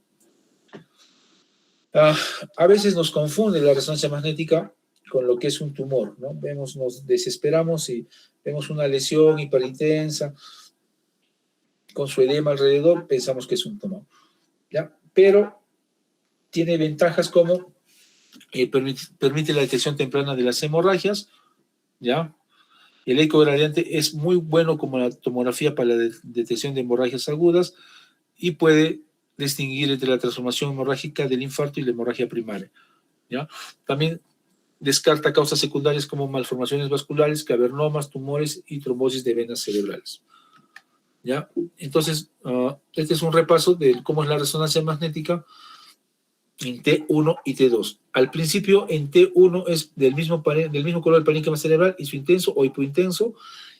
A veces nos confunde la resonancia magnética con lo que es un tumor, ¿no? Nos desesperamos y vemos una lesión hiperintensa. con su edema alrededor, pensamos que es un tumor, ¿ya? Pero tiene ventajas como permite la detección temprana de las hemorragias, ¿ya? El eco radiante es muy bueno como la tomografía para la detección de hemorragias agudas y puede distinguir entre la transformación hemorrágica del infarto y la hemorragia primaria, ¿ya? También descarta causas secundarias como malformaciones vasculares, cavernomas, tumores y trombosis de venas cerebrales, ¿ya? Entonces, este es un repaso de cómo es la resonancia magnética en T1 y T2. Al principio, en T1 es del mismo color del parénquima cerebral, isointenso o hipointenso,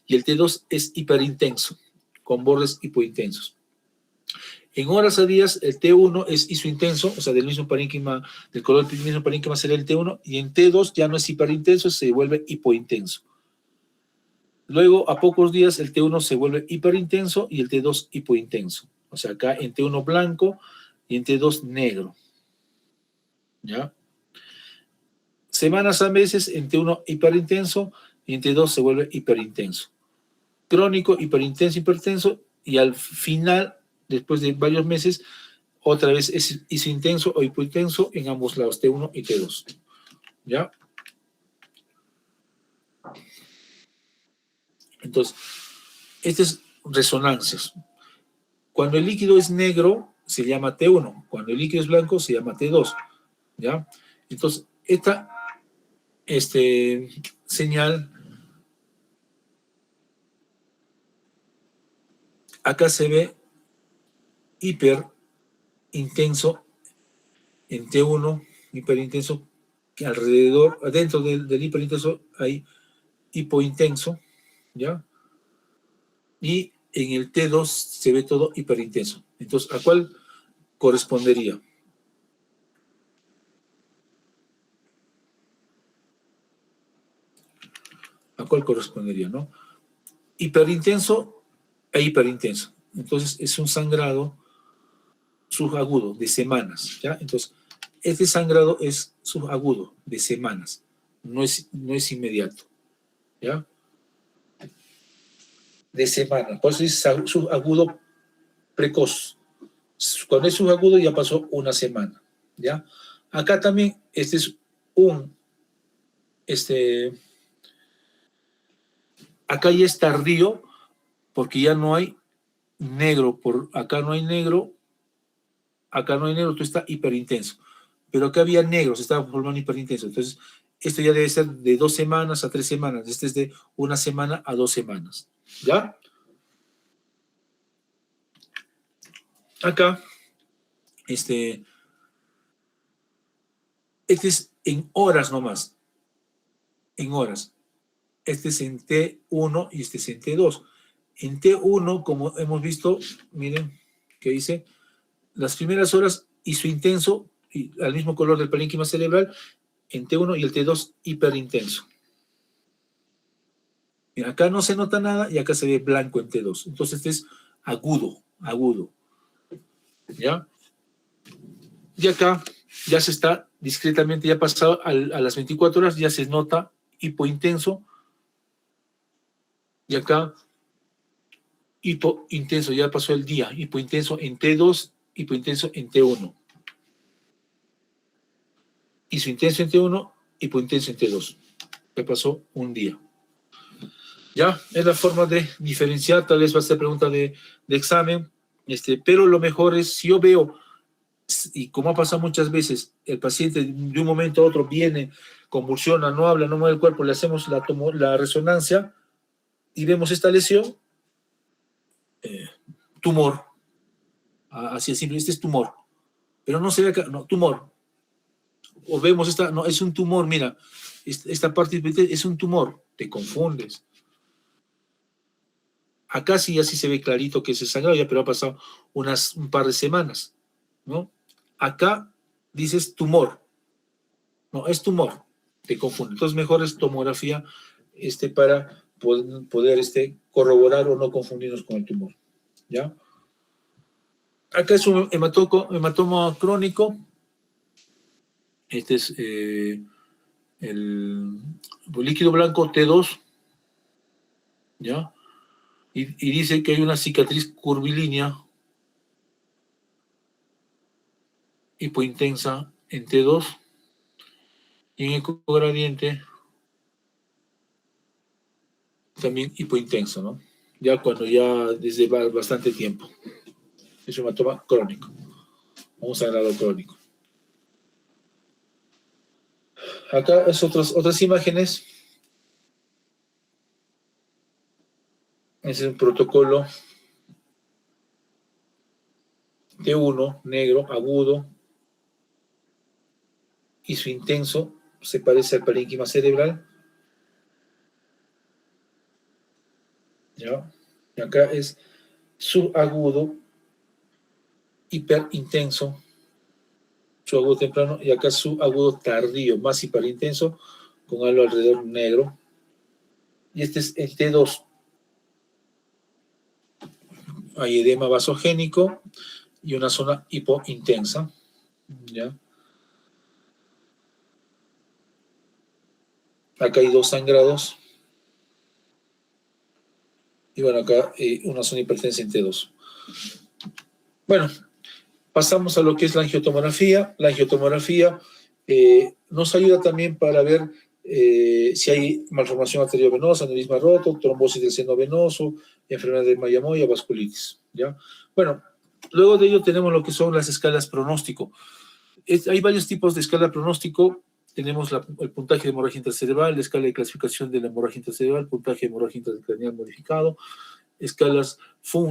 y el T2 es hiperintenso, con bordes hipointensos. En horas a días, el T1 es isointenso, o sea, del color del mismo parénquima cerebral el T1, y en T2 ya no es hiperintenso, se vuelve hipointenso. Luego, a pocos días, el T1 se vuelve hiperintenso y el T2 hipointenso. O sea, acá en T1 blanco y en T2 negro. ¿Ya? Semanas a meses en T1 hiperintenso y en T2 se vuelve hiperintenso. Crónico, hiperintenso, hipertenso, y al final, después de varios meses, otra vez es isointenso o hipointenso en ambos lados, T1 y T2. ¿Ya? Entonces, estas resonancias. Cuando el líquido es negro, se llama T1. Cuando el líquido es blanco, se llama T2. ¿Ya? Entonces, esta señal, acá se ve hiperintenso en T1, hiperintenso, que alrededor, adentro del hiperintenso hay hipointenso, ¿ya? Y en el T2 se ve todo hiperintenso. Entonces, ¿a cuál correspondería? ¿A cuál correspondería, no? Hiperintenso e hiperintenso. Entonces, es un sangrado subagudo de semanas, ¿ya? Entonces, este sangrado es subagudo de semanas, no es inmediato, ¿ya? De semanas, por eso es subagudo precoz. Cuando es subagudo ya pasó una semana, ¿ya? Acá también, este es acá ya es tardío, porque ya no hay negro, acá no hay negro, tú está hiperintenso. Pero acá había negro, se estaba formando hiperintenso. Entonces, esto ya debe ser de 2 semanas a 3 semanas. Este es de 1 semana a 2 semanas. ¿Ya? Acá, este es en horas nomás. En horas. Este es en T1 y este es en T2. En T1, como hemos visto, miren, que dice, las primeras horas isointenso, y al mismo color del parénquima cerebral, en T1 y el T2 hiperintenso. Mira, acá no se nota nada y acá se ve blanco en T2. Entonces este es agudo. ¿Ya? Y acá ya se está discretamente, ya pasado a las 24 horas, ya se nota hipointenso. Y acá hipointenso, ya pasó el día. Hipointenso en T2, hipointenso en T1. Isointenso en T1, hipointenso en T2. Ya pasó un día. Ya, es la forma de diferenciar, tal vez va a ser pregunta de examen, pero lo mejor es, si yo veo, y como ha pasado muchas veces, el paciente de un momento a otro viene, convulsiona, no habla, no mueve el cuerpo, le hacemos la resonancia y vemos esta lesión, tumor, así es simple, este es tumor, pero no se ve acá, no, tumor, o vemos esta, no, es un tumor, mira, esta parte es un tumor, te confundes. Acá sí, así se ve clarito que es el sangrado, ya, pero ha pasado un par de semanas, ¿no? Acá dices tumor. No, es tumor. Te confunde. Entonces, mejor es tomografía para poder corroborar o no confundirnos con el tumor. ¿Ya? Acá es un hematoma crónico. Este es el líquido blanco T2. ¿Ya? y dice que hay una cicatriz curvilínea hipointensa en T2 y en ecogradiente también hipointenso, ¿no? Ya cuando ya desde bastante tiempo. Es un hematoma crónico, un sangrado crónico. Acá es otras imágenes. Ese es un protocolo T1, negro, agudo, y su intenso se parece al parénquima cerebral. ¿Ya? Y acá es subagudo, hiperintenso, subagudo temprano, y acá subagudo tardío, más hiperintenso, con algo alrededor negro. Y este es el T2. Hay edema vasogénico y una zona hipointensa. ¿Ya? Acá hay 2 sangrados. Y bueno, acá una zona hipertensa en T2. Bueno, pasamos a lo que es la angiotomografía. La angiotomografía nos ayuda también para ver si hay malformación arteriovenosa, aneurisma roto, trombosis del seno venoso, enfermedad de Mayamoya, vasculitis. ¿Ya? Bueno, luego de ello tenemos lo que son las escalas pronóstico. Hay varios tipos de escala pronóstico. Tenemos el puntaje de hemorragia intracerebral, la escala de clasificación de la hemorragia intracerebral, puntaje de hemorragia intracraneal modificado, escalas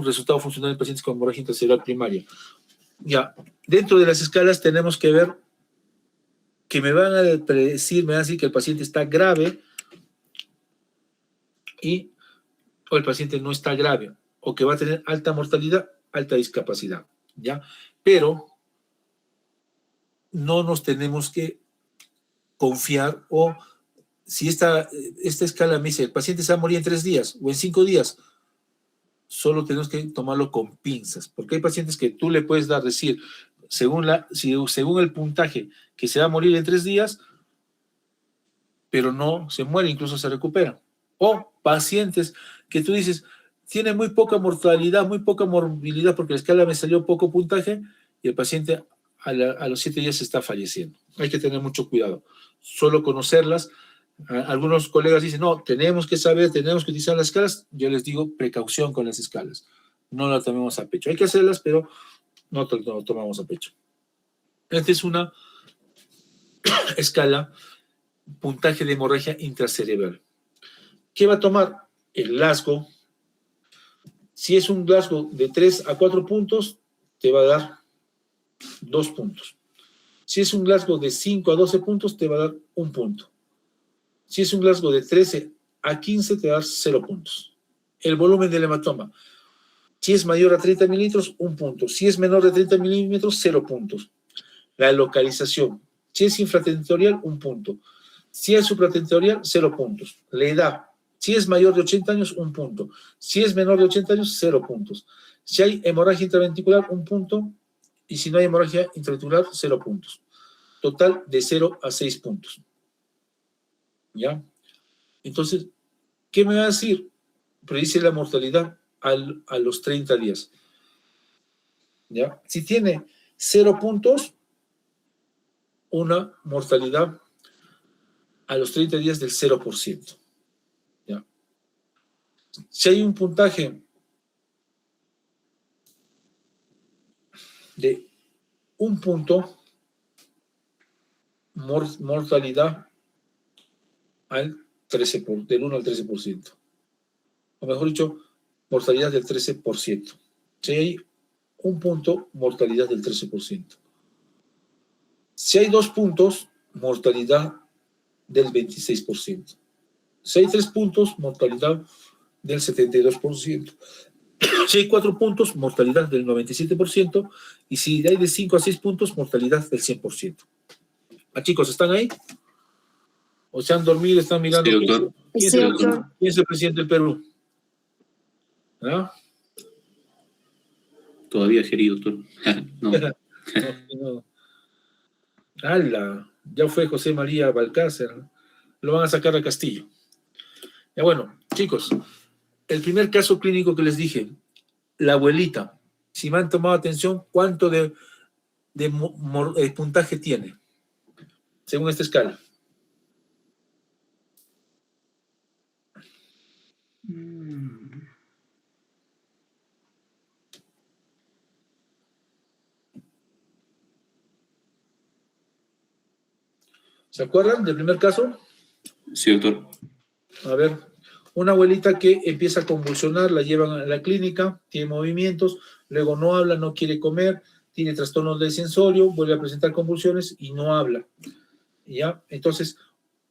resultado funcional en pacientes con hemorragia intracerebral primaria. Ya, dentro de las escalas tenemos que ver que me van a decir que el paciente está grave o el paciente no está grave, o que va a tener alta mortalidad, alta discapacidad, ¿ya? Pero no nos tenemos que confiar, o si esta escala me dice el paciente se va a morir en 3 días o en 5 días, solo tenemos que tomarlo con pinzas, porque hay pacientes que tú le puedes decir, según el puntaje, que se va a morir en 3 días, pero no se muere, incluso se recupera. O pacientes que tú dices, tiene muy poca mortalidad, muy poca morbilidad, porque la escala me salió poco puntaje, y el paciente a los 7 días está falleciendo. Hay que tener mucho cuidado. Solo conocerlas. Algunos colegas dicen, no, tenemos que saber, tenemos que utilizar las escalas. Yo les digo, precaución con las escalas. No las tomemos a pecho. Hay que hacerlas, pero no lo tomamos a pecho. Esta es una escala, puntaje de hemorragia intracerebral. ¿Qué va a tomar? El Glasgow. Si es un Glasgow de 3 a 4 puntos, te va a dar 2 puntos. Si es un Glasgow de 5 a 12 puntos, te va a dar 1 punto. Si es un Glasgow de 13 a 15, te va a dar 0 puntos. El volumen del hematoma. Si es mayor a 30 milímetros, 1 punto. Si es menor de 30 milímetros, 0 puntos. La localización. Si es infratentorial, 1 punto. Si es supratentorial, 0 puntos. La edad. Si es mayor de 80 años, 1 punto. Si es menor de 80 años, 0 puntos. Si hay hemorragia intraventricular, 1 punto. Y si no hay hemorragia intraventricular, 0 puntos. Total de 0 a 6 puntos. ¿Ya? Entonces, ¿qué me va a decir? Predice la mortalidad a los 30 días. ¿Ya? Si tiene 0 puntos, una mortalidad a los 30 días del 0%. ¿Ya? Si hay un puntaje de 1 punto, mortalidad del 1 al 13%. O mejor dicho, mortalidad del 13%. Si hay 1 punto, mortalidad del 13%. Si hay 2 puntos, mortalidad del 26%. Si hay 3 puntos, mortalidad del 72%. Si hay 4 puntos, mortalidad del 97%. Y si hay de 5 a 6 puntos, mortalidad del 100%. Chicos, ¿están ahí? ¿O se han dormido? ¿Están mirando? Sí, doctor. Sí, doctor. ¿Quién es el presidente del Perú? ¿Ah? Todavía querido, doctor. No. No. ¡Hala! Ya fue José María Balcácer. Lo van a sacar a Castillo. Ya bueno, chicos, el primer caso clínico que les dije, la abuelita, si me han tomado atención, ¿cuánto de puntaje tiene? Según esta escala. ¿Se acuerdan del primer caso? Sí, doctor. A ver, una abuelita que empieza a convulsionar, la llevan a la clínica, tiene movimientos, luego no habla, no quiere comer, tiene trastornos del sensorio, vuelve a presentar convulsiones y no habla. ¿Ya? Entonces,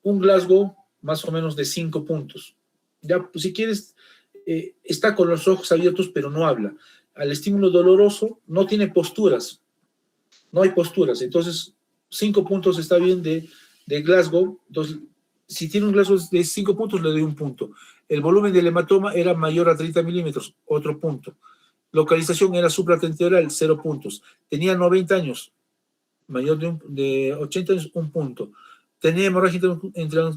un Glasgow más o menos de 5 puntos. Ya, pues si quieres, está con los ojos abiertos, pero no habla. Al estímulo doloroso no tiene posturas, no hay posturas. Entonces, 5 puntos está bien de Glasgow. Entonces, si tiene un Glasgow de 5 puntos, le doy un punto. El volumen del hematoma era mayor a 30 milímetros, otro punto. Localización era supratentorial, 0 puntos. Tenía 90 años, mayor de 80 años, un punto. ¿Tenía hemorragia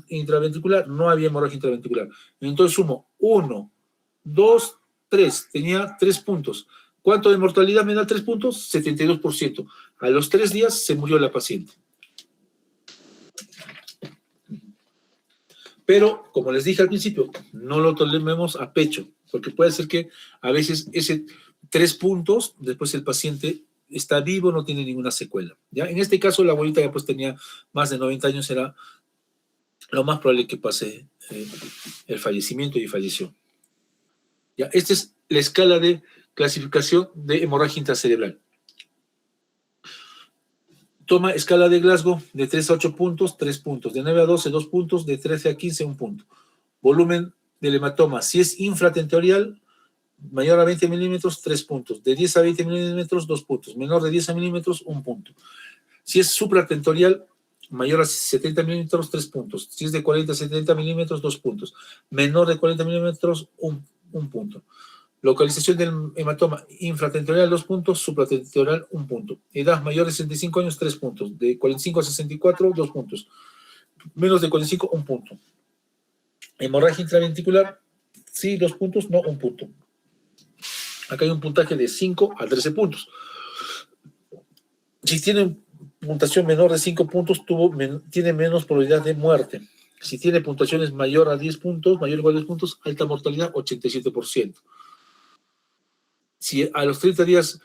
intraventricular? No había hemorragia intraventricular. Entonces sumo 1, 2, 3. Tenía 3 puntos. ¿Cuánto de mortalidad me da 3 puntos? 72%. A los 3 días se murió la paciente. Pero, como les dije al principio, no lo tomemos a pecho, porque puede ser que a veces ese 3 puntos, después el paciente está vivo, no tiene ninguna secuela. ¿Ya? En este caso, la abuelita ya pues tenía más de 90 años, era lo más probable que pase el fallecimiento y falleció. ¿Ya? Esta es la escala de clasificación de hemorragia intracerebral. Toma escala de Glasgow de 3 a 8 puntos, 3 puntos. De 9 a 12, 2 puntos. De 13 a 15, 1 punto. Volumen del hematoma, si es infratentorial, mayor a 20 milímetros, 3 puntos. De 10 a 20 milímetros, 2 puntos. Menor de 10 milímetros, 1 punto. Si es supratentorial, mayor a 70 milímetros, 3 puntos. Si es de 40 a 70 milímetros, 2 puntos. Menor de 40 milímetros, 1 punto. Localización del hematoma infratentorial, 2 puntos. Supratentorial, 1 punto. Edad mayor de 65 años, 3 puntos. De 45 a 64, 2 puntos. Menos de 45, 1 punto. Hemorragia intraventricular, sí, 2 puntos, no, 1 punto. Acá hay un puntaje de 5 a 13 puntos. Si tiene puntuación menor de 5 puntos, tiene menos probabilidad de muerte. Si tiene puntuaciones mayor a 10 puntos, mayor o igual a 10 puntos, alta mortalidad, 87%. Si a los 30 días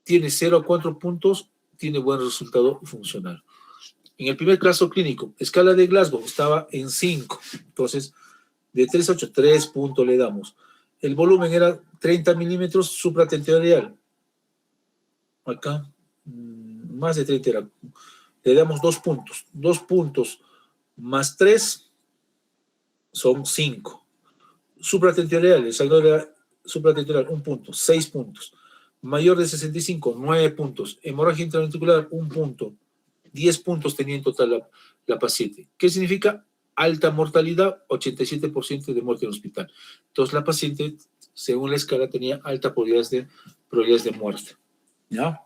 tiene 0 a 4 puntos, tiene buen resultado funcional. En el primer caso clínico, escala de Glasgow estaba en 5. Entonces, de 3 a 8, 3 puntos le damos. El volumen era 30 milímetros supratentorial. Acá, más de 30 era. Le damos 2 puntos. 2 puntos más 3 son 5. Supratentorial, el saldo era supratentorial, 1 punto, 6 puntos. Mayor de 65, 9 puntos. Hemorragia intraventricular, 1 punto. 10 puntos tenía en total la paciente. ¿Qué significa? Alta mortalidad, 87% de muerte en el hospital. Entonces la paciente, según la escala, tenía alta probabilidades de muerte. ¿Ya?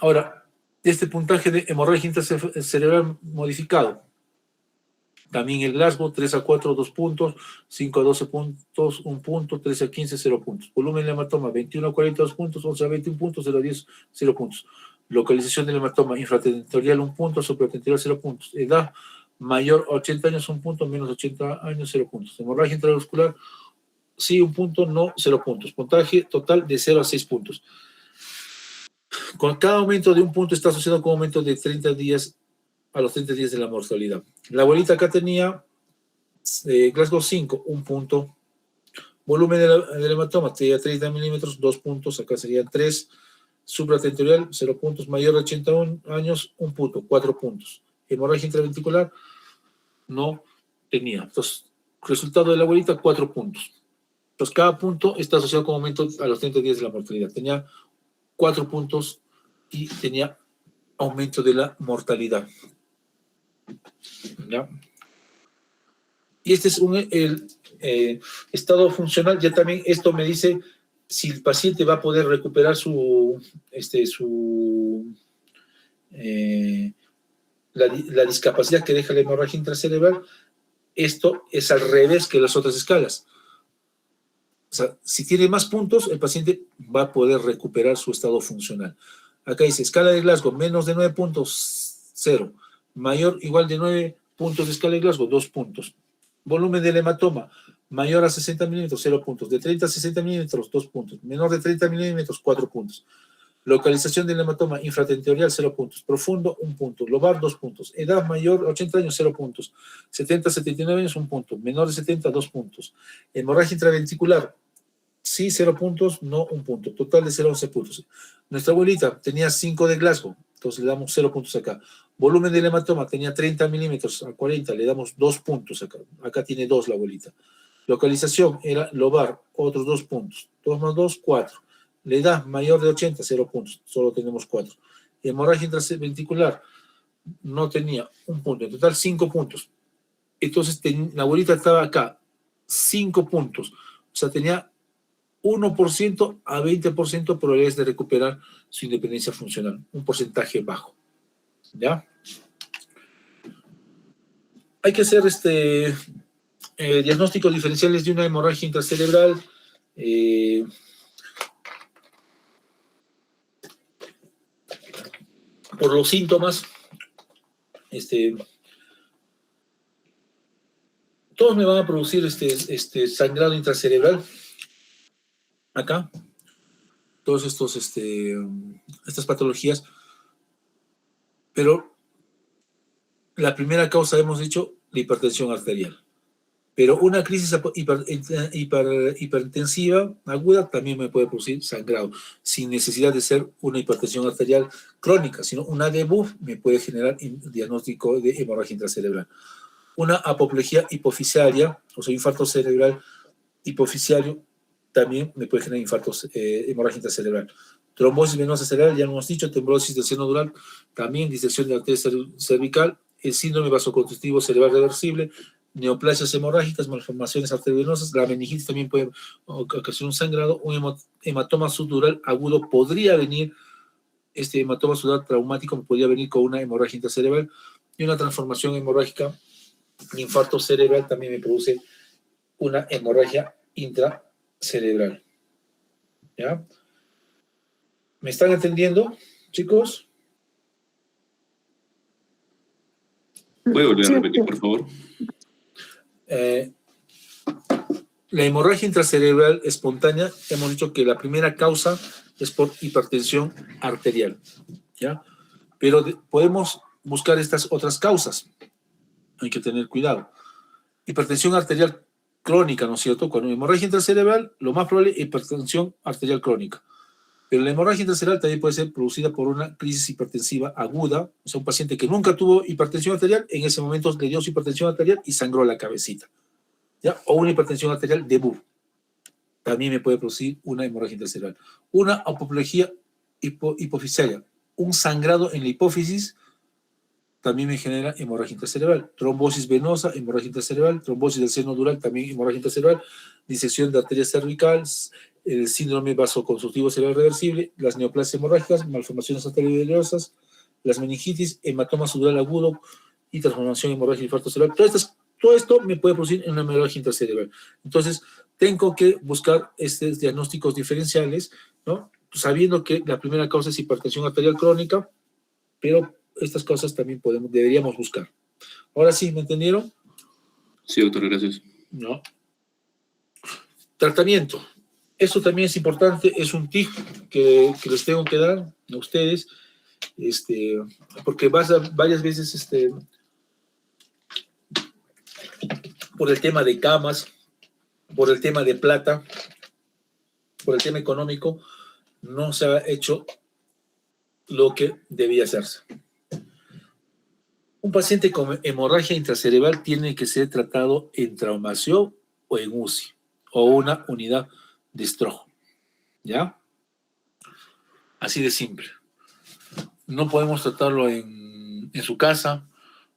Ahora, este puntaje de hemorragia intracerebral modificado. También el Glasgow, 3 a 4, 2 puntos, 5 a 12 puntos, 1 punto, 13 a 15, 0 puntos. Volumen del hematoma, 21 a 42 puntos, 11 a 21 puntos, 0 a 10, 0 puntos. Localización del hematoma, infratentorial, 1 punto, supratentorial, 0 puntos. Edad mayor a 80 años, 1 punto, menos 80 años, 0 puntos. Hemorragia intravascular, sí, 1 punto, no, 0 puntos. Puntaje total de 0 a 6 puntos. Con cada aumento de 1 punto está asociado con un aumento de 30 días a los 30 días de la mortalidad. La abuelita acá tenía Glasgow 5, 1 punto. Volumen del hematoma, tenía 30 milímetros, 2 puntos. Acá serían 3. Supratentorial, 0 puntos. Mayor de 81 años, 1 punto, 4 puntos. Hemorragia intraventricular, no tenía. Entonces, resultado de la abuelita, 4 puntos. Entonces, cada punto está asociado con aumento a los 30 días de la mortalidad. Tenía 4 puntos y tenía aumento de la mortalidad. ¿Ya? Y este es el estado funcional. Ya también esto me dice si el paciente va a poder recuperar la discapacidad que deja la hemorragia intracerebral, esto es al revés que las otras escalas. O sea, si tiene más puntos, el paciente va a poder recuperar su estado funcional. Acá dice, escala de Glasgow, menos de 9 puntos, 0. Mayor, igual de 9 puntos de escala de Glasgow, 2 puntos. Volumen del hematoma, mayor a 60 milímetros, 0 puntos. De 30 a 60 milímetros, 2 puntos. Menor de 30 milímetros, 4 puntos. Localización del hematoma infratentorial, 0 puntos. Profundo, 1 punto. Lobar, 2 puntos. Edad mayor, 80 años, 0 puntos. 70 a 79 años, 1 punto. Menor de 70, 2 puntos. Hemorragia intraventricular, sí, 0 puntos, no 1 punto. Total de 0 a 11 puntos. Nuestra abuelita tenía 5 de Glasgow, entonces le damos 0 puntos acá. Volumen del hematoma tenía 30 milímetros a 40, le damos 2 puntos acá. Acá tiene 2 la abuelita. Localización era lobar, otros 2 puntos. 2 más 2, 4. La edad mayor de 80, 0 puntos, solo tenemos 4. Hemorragia intraventricular no tenía 1 punto, en total 5 puntos. Entonces la abuelita estaba acá, 5 puntos. O sea, tenía 1% a 20% probabilidades de recuperar su independencia funcional, un porcentaje bajo. ¿Ya? Hay que hacer diagnósticos diferenciales de una hemorragia intracerebral. Por los síntomas, todos me van a producir sangrado intracerebral. Acá, todos estas patologías, pero la primera causa, hemos dicho, la hipertensión arterial. Pero una crisis hipertensiva aguda también me puede producir sangrado, sin necesidad de ser una hipertensión arterial crónica, sino una DBUF me puede generar diagnóstico de hemorragia intracerebral. Una apoplejía hipoficiaria, o sea, infarto cerebral hipoficiario, también me puede generar hemorragia intracerebral. Trombosis venosa cerebral, ya lo hemos dicho, trombosis del seno dural, también disección de arteria cervical, el síndrome vasoconstrictivo cerebral reversible, neoplasias hemorrágicas, malformaciones arteriovenosas, la meningitis también puede ocasionar un sangrado, un hematoma subdural agudo podría venir, este hematoma subdural traumático podría venir con una hemorragia intracerebral, y una transformación hemorrágica, infarto cerebral también me produce una hemorragia intracerebral. ¿Ya? ¿Me están entendiendo, chicos? ¿Puede volver a repetir, por favor? La hemorragia intracerebral espontánea, hemos dicho que la primera causa es por hipertensión arterial, ¿ya? Pero podemos buscar estas otras causas. Hay que tener cuidado. Hipertensión arterial crónica, ¿no es cierto? Cuando hay hemorragia intracerebral, lo más probable es hipertensión arterial crónica. Pero la hemorragia intracerebral también puede ser producida por una crisis hipertensiva aguda, o sea, un paciente que nunca tuvo hipertensión arterial, en ese momento le dio su hipertensión arterial y sangró la cabecita, ¿ya? O una hipertensión arterial debut. También me puede producir una hemorragia intracerebral. Una apoplejía hipoficiaria, un sangrado en la hipófisis, también me genera hemorragia intracerebral. Trombosis venosa, hemorragia intracerebral. Trombosis del seno dural, también hemorragia intracerebral. Disección de arteria cervical, el síndrome vasoconstrictivo cerebral reversible, las neoplasias hemorrágicas, malformaciones arteriovenosas, las meningitis, hematoma subdural agudo y transformación hemorrágica infarto cerebral. Todo esto me puede producir una hemorragia intracerebral. Entonces, tengo que buscar estos diagnósticos diferenciales, ¿no? Sabiendo que la primera causa es hipertensión arterial crónica, pero estas cosas también deberíamos buscar. Ahora sí, ¿me entendieron? Sí, doctor, gracias. No. Tratamiento. Esto también es importante, es un tip que les tengo que dar a ustedes, porque varias veces por el tema de camas, por el tema de plata, por el tema económico, no se ha hecho lo que debía hacerse. Un paciente con hemorragia intracerebral tiene que ser tratado en traumación o en UCI, o una unidad de estrojo, ¿ya? Así de simple. No podemos tratarlo en su casa,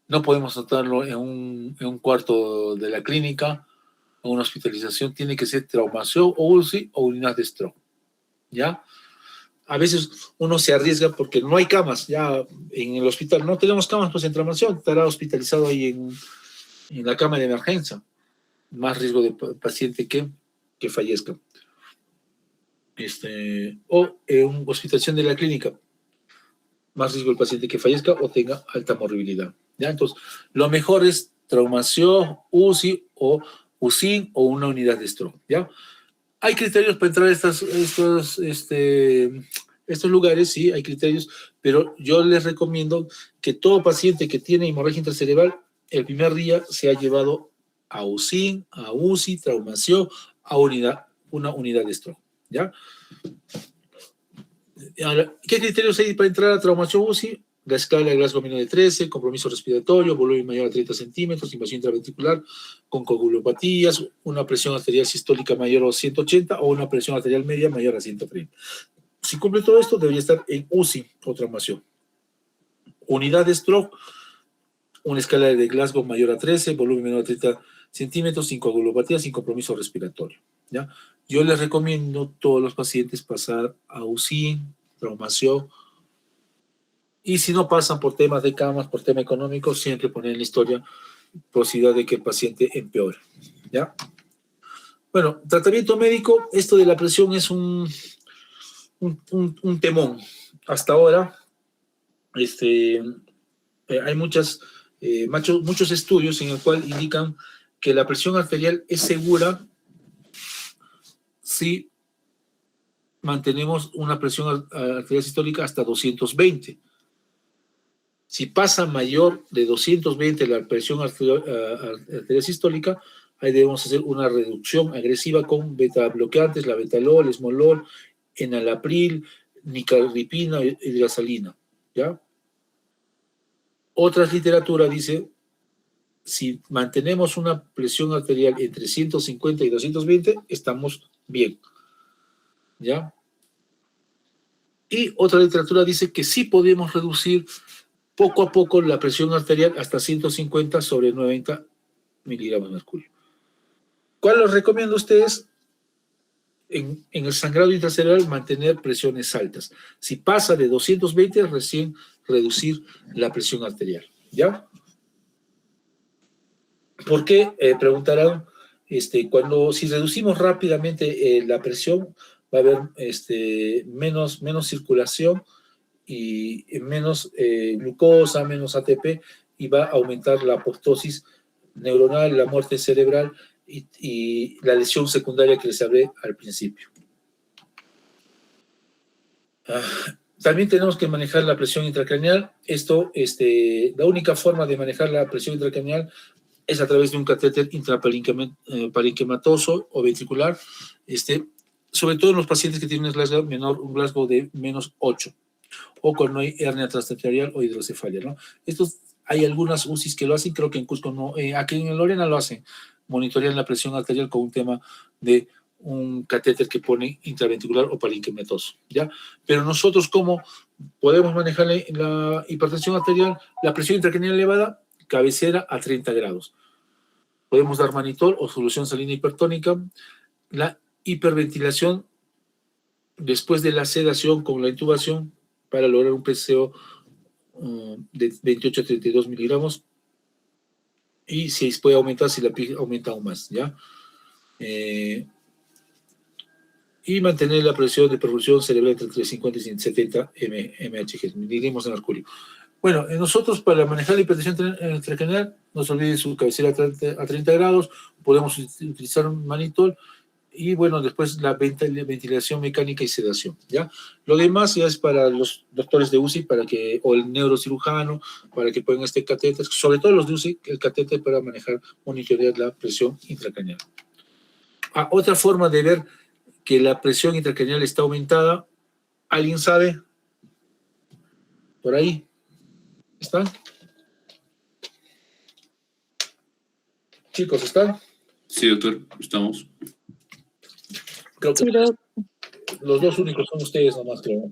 no podemos tratarlo en un cuarto de la clínica, o una hospitalización, tiene que ser traumación o UCI o unidad de estrojo, ¿ya? a veces uno se arriesga porque no hay camas ya en el hospital. No tenemos camas, pues en Traumación estará hospitalizado ahí en la cama de emergencia. Más riesgo de paciente que fallezca. O en hospitalización de la clínica. Más riesgo el paciente que fallezca o tenga alta morbilidad. ¿Ya? Entonces, lo mejor es traumación, UCI o UCIN o una unidad de stroke. ¿Ya? Hay criterios para entrar a estos lugares, sí, hay criterios, pero yo les recomiendo que todo paciente que tiene hemorragia intracerebral, el primer día se ha llevado a UCIN, a UCI, traumación, a una unidad de stroke. ¿Ya? Ahora, ¿qué criterios hay para entrar a traumación UCI? La escala de Glasgow menor de 13, compromiso respiratorio, volumen mayor a 30 centímetros, invasión intraventricular con coagulopatías, una presión arterial sistólica mayor a 180 o una presión arterial media mayor a 130. Si cumple todo esto, debería estar en UCI o traumación. Unidad de stroke, una escala de Glasgow mayor a 13, volumen menor a 30 centímetros, sin coagulopatía, sin compromiso respiratorio. ¿Ya? Yo les recomiendo a todos los pacientes pasar a UCI, traumación, y si no pasan por temas de camas, por tema económico, siempre poner en la historia posibilidad de que el paciente empeore. ¿Ya? Bueno, tratamiento médico, esto de la presión es un temón. Hasta ahora, hay muchos estudios en el cual indican que la presión arterial es segura si mantenemos una presión arterial sistólica hasta 220. Si pasa mayor de 220 la presión arterial sistólica, ahí debemos hacer una reducción agresiva con beta bloqueantes, la betalol, esmolol, enalapril, nicardipina, hidrasalina. ¿Ya? Otras literaturas dice, si mantenemos una presión arterial entre 150 y 220, estamos bien. ¿Ya? Y otra literatura dice que sí podemos reducir poco a poco la presión arterial hasta 150 sobre 90 miligramos de mercurio. ¿Cuál los recomiendo a ustedes? En el sangrado intracerebral mantener presiones altas. Si pasa de 220, recién reducir la presión arterial. ¿Ya? ¿Por qué? Preguntarán, si reducimos rápidamente la presión, va a haber menos circulación y menos glucosa, menos ATP, y va a aumentar la apoptosis neuronal, la muerte cerebral y la lesión secundaria que les hablé al principio. También tenemos que manejar la presión intracraneal. La única forma de manejar la presión intracraneal es a través de un catéter intraparenquimatoso o ventricular, sobre todo en los pacientes que tienen un Glasgow de menos 8, o cuando hay hernia transatrial o hidrocefalia, ¿no? Hay algunas UCIs que lo hacen, creo que en Cusco no, aquí en Lorena lo hacen, monitorean la presión arterial con un tema de un catéter que pone intraventricular o parenquimatoso, ¿ya? Pero nosotros, ¿cómo podemos manejar la hipertensión arterial? La presión intracraneal elevada, cabecera a 30 grados. Podemos dar manitol o solución salina hipertónica. La hiperventilación después de la sedación con la intubación para lograr un PCO de 28 a 32 miligramos, y si puede aumentar, si la PIG aumenta aún más, ¿ya? Y mantener la presión de perfusión cerebral entre 50 y 170 mHg, miligramos de mercurio. Bueno, nosotros para manejar la hipertensión intracraneal, no se olvide su cabecera a 30 grados, podemos utilizar un manitol, y bueno, después la ventilación mecánica y sedación, ¿ya? Lo demás ya es para los doctores de UCI, o el neurocirujano, para que pongan catéter, sobre todo los de UCI, el catéter para monitorear la presión intracraneal. Otra forma de ver que la presión intracraneal está aumentada, ¿alguien sabe? ¿Por ahí? ¿Están? Chicos, ¿están? Sí, doctor, estamos. Creo que los dos únicos son ustedes nomás, creo.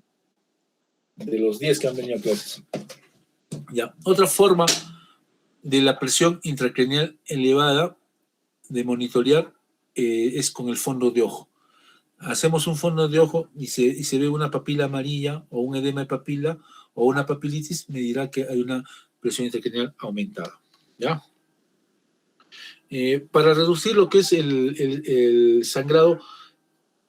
De los 10 que han venido a clases. Ya. Otra forma de la presión intracraneal elevada de monitorear es con el fondo de ojo. hacemos un fondo de ojo y se ve una papila amarilla o un edema de papila o una papilitis, me dirá que hay una presión intracraneal aumentada, ¿ya? Para reducir lo que es el sangrado,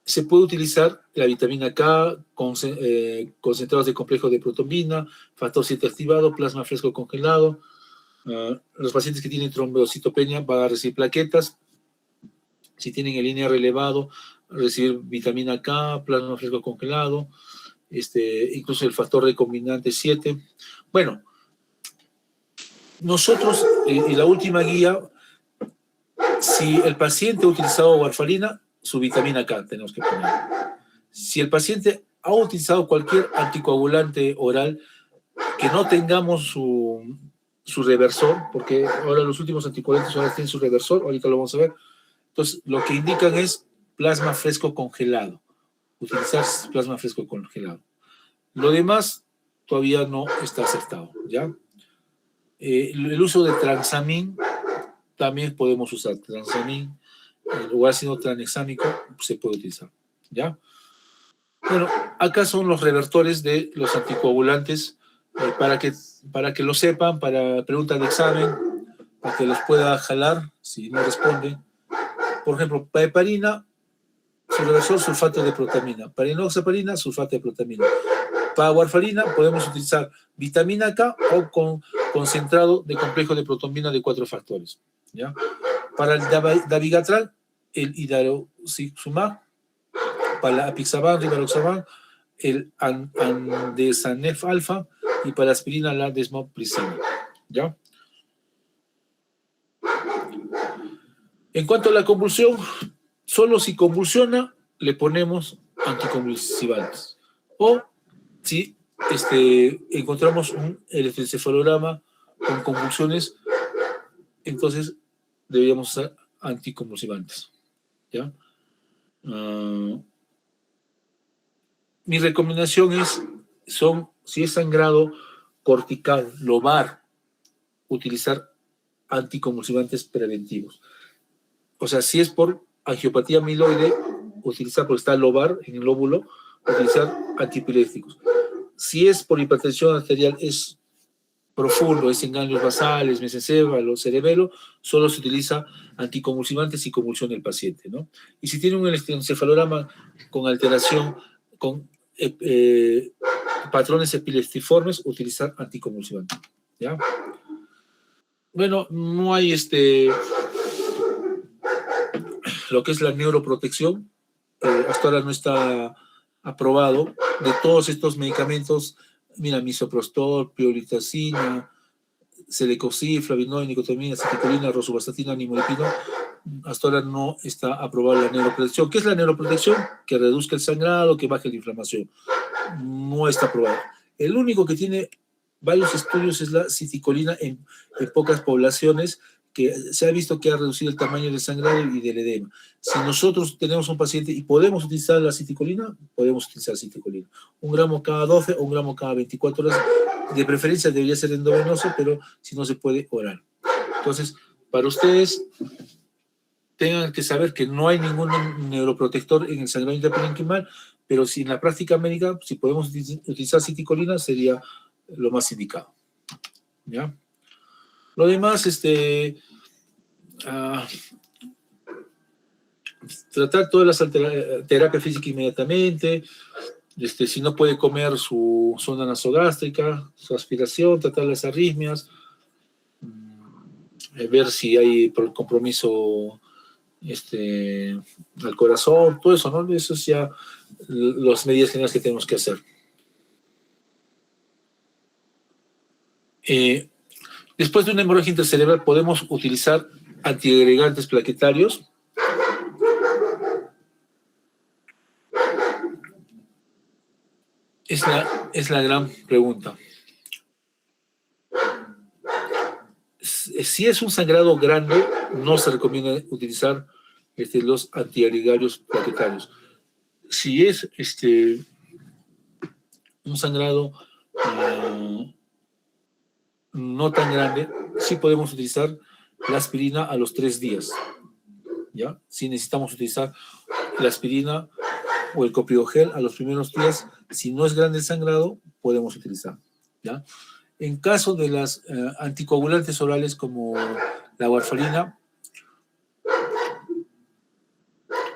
se puede utilizar la vitamina K, concentrados de complejo de protombina, factor 7 activado, plasma fresco congelado. Los pacientes que tienen trombocitopenia van a recibir plaquetas. Si tienen el INR elevado, recibir vitamina K, plasma fresco congelado, incluso el factor recombinante 7. Bueno, nosotros, y la última guía, si el paciente ha utilizado warfarina, su vitamina K tenemos que poner. Si el paciente ha utilizado cualquier anticoagulante oral, que no tengamos su reversor, porque ahora los últimos anticoagulantes ahora tienen su reversor, ahorita lo vamos a ver. Entonces, lo que indican es plasma fresco congelado. Utilizar plasma fresco congelado. Lo demás todavía no está aceptado, ¿ya? El uso de transamin, también podemos usar transamin. En lugar sino tranexámico, se puede utilizar, ¿ya? Bueno, acá son los revertores de los anticoagulantes, para que lo sepan, para preguntas de examen, para que los pueda jalar si no responden. Por ejemplo, para heparina, su reversor, sulfato de protamina. Para enoxaparina, sulfato de protamina. Para warfarina, podemos utilizar vitamina K o concentrado de complejo de protombina de 4 factores, ¿ya? Para el dabigatran, el idarucizumab. Para la apixaban, rivaroxaban, el andesanef alfa, y para la aspirina, la desmopricina, ¿ya? En cuanto a la convulsión, solo si convulsiona, le ponemos anticonvulsivantes. O si encontramos un electroencefalograma con convulsiones, entonces deberíamos usar anticonvulsivantes, ¿ya? Mi recomendación si es sangrado cortical, lobar, utilizar anticonvulsivantes preventivos. O sea, si es por angiopatía amiloide, utilizar, porque está lobar en el lóbulo, utilizar antiepilépticos. Si es por hipertensión arterial, es profundo, es en ganglios basales, mesencéfalo, cerebelo, solo se utiliza anticonvulsivantes y convulsiona el paciente, ¿no? Y si tiene un electroencefalograma con alteración, con patrones epileptiformes, utilizar anticonvulsivantes, ¿ya? Bueno, no hay lo que es la neuroprotección, hasta ahora no está aprobado. De todos estos medicamentos, mira, misoprostol, piolitacina, celecoxib, flavinoid, nicotinamida, aceticolina, rosuvastatina, nimodipino, hasta ahora no está aprobada la neuroprotección. ¿Qué es la neuroprotección? Que reduzca el sangrado, que baje la inflamación. No está aprobado. El único que tiene varios estudios es la citicolina en pocas poblaciones, que se ha visto que ha reducido el tamaño del sangrado y del edema. Si nosotros tenemos un paciente y podemos utilizar la citicolina, podemos utilizar citicolina. 1 gramo cada 12 o 1 gramo cada 24 horas. De preferencia debería ser endovenoso, pero si no se puede, oral. Entonces, para ustedes, tengan que saber que no hay ningún neuroprotector en el sangrado intraparenquimal, pero si en la práctica médica, si podemos utilizar citicolina, sería lo más indicado, ¿ya? Lo demás, tratar todas las terapias físicas inmediatamente. Si no puede comer, su zona nasogástrica, su aspiración, tratar las arritmias, ver si hay compromiso al corazón, todo eso, ¿no? Eso es ya las medidas generales que tenemos que hacer. Después de una hemorragia intracerebral podemos utilizar antiagregantes plaquetarios. Es la gran pregunta. Si es un sangrado grande, no se recomienda utilizar los antiagregarios plaquetarios. Si es un sangrado no tan grande, sí podemos utilizar la aspirina a los 3 días, ¿ya? Si necesitamos utilizar la aspirina o el clopidogel a los primeros días. Si no es grande el sangrado, podemos utilizar, ¿ya? En caso de las anticoagulantes orales como la warfarina,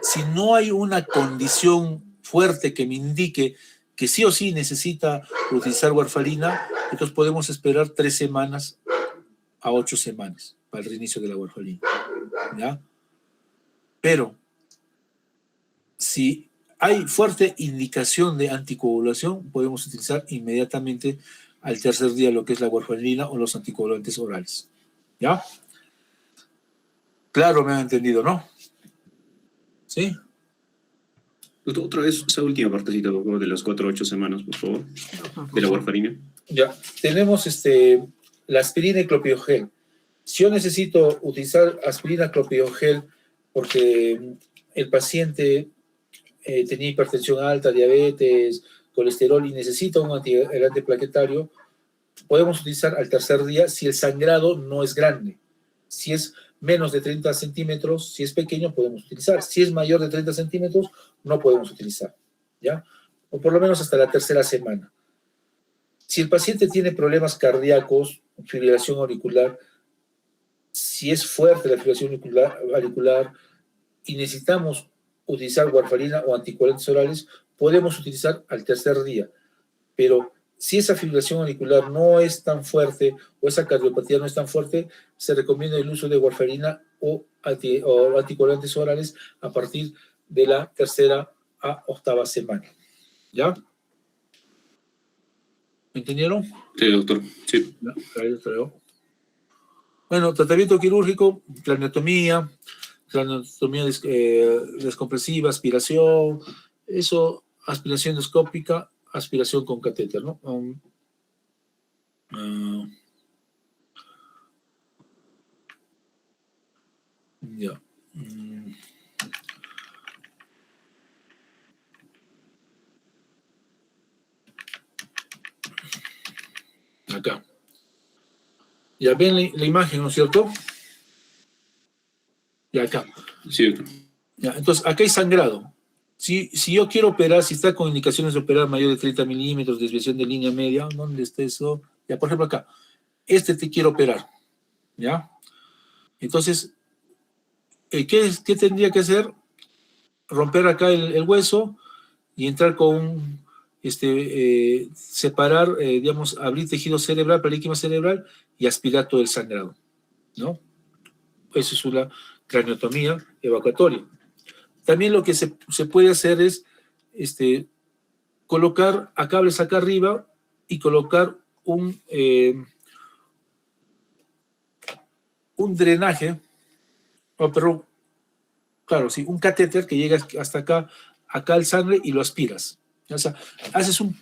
si no hay una condición fuerte que me indique que sí o sí necesita utilizar warfarina, entonces podemos esperar 3 semanas a 8 semanas para el reinicio de la warfarina, ¿ya? Pero si hay fuerte indicación de anticoagulación, podemos utilizar inmediatamente al tercer día lo que es la warfarina o los anticoagulantes orales, ¿ya? Claro, me han entendido, ¿no? ¿Sí? Doctor, otra vez esa última partecita, por favor, de las 4 a 8 semanas, por favor, de la warfarina. Ya, tenemos la aspirina y clopidogel. Si yo necesito utilizar aspirina, clopidogel, porque el paciente tenía hipertensión alta, diabetes, colesterol y necesita un antiagregante plaquetario, podemos utilizar al tercer día si el sangrado no es grande. Si es menos de 30 centímetros, si es pequeño, podemos utilizar. Si es mayor de 30 centímetros, no podemos utilizar, ¿ya? O por lo menos hasta la tercera semana. Si el paciente tiene problemas cardíacos, fibrilación auricular, si es fuerte la fibrilación auricular y necesitamos utilizar warfarina o anticoagulantes orales, podemos utilizar al tercer día. Pero si esa fibrilación auricular no es tan fuerte o esa cardiopatía no es tan fuerte, se recomienda el uso de warfarina o anticoagulantes orales a partir de la tercera a octava semana. ¿Ya? ¿Me entendieron? Sí, doctor, sí. Ahí lo traigo. Bueno, tratamiento quirúrgico, craniotomía descompresiva, aspiración, eso, aspiración endoscópica, aspiración con catéter, ¿no? Ya. Acá. Ya ven la imagen, ¿no es cierto? Y acá. Sí, doctor. Ya, entonces, acá hay sangrado. Si yo quiero operar, si está con indicaciones de operar mayor de 30 milímetros, desviación de línea media, ¿dónde está eso? Ya, por ejemplo, acá. Te quiero operar. ¿Ya? Entonces, ¿qué tendría que hacer? Romper acá el hueso y entrar con separar, digamos, abrir tejido cerebral, parénquima cerebral y aspirar todo el sangrado, ¿no? Eso es una craniotomía evacuatoria. También lo que se puede hacer es colocar a cables acá arriba y colocar un drenaje, perdón, claro, sí, un catéter que llega hasta acá el sangre y lo aspiras. O sea, haces un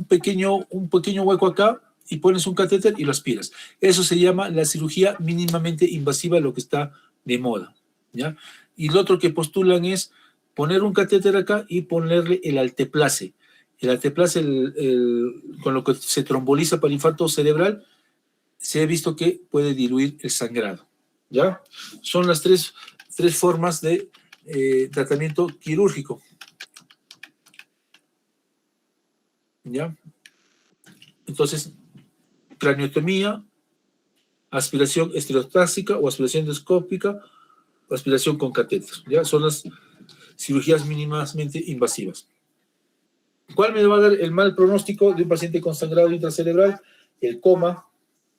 pequeño hueco acá y pones un catéter y lo aspiras. Eso se llama la cirugía mínimamente invasiva, lo que está de moda, ¿ya? Y lo otro que postulan es poner un catéter acá y ponerle el alteplase. El alteplase, con lo que se tromboliza para el infarto cerebral, se ha visto que puede diluir el sangrado, ¿ya? Son las tres formas de tratamiento quirúrgico, ¿ya? Entonces, craniotomía, aspiración estereotáxica o aspiración endoscópica o aspiración con catéter, ¿ya? Son las cirugías mínimamente invasivas. ¿Cuál me va a dar el mal pronóstico de un paciente con sangrado intracerebral? El coma,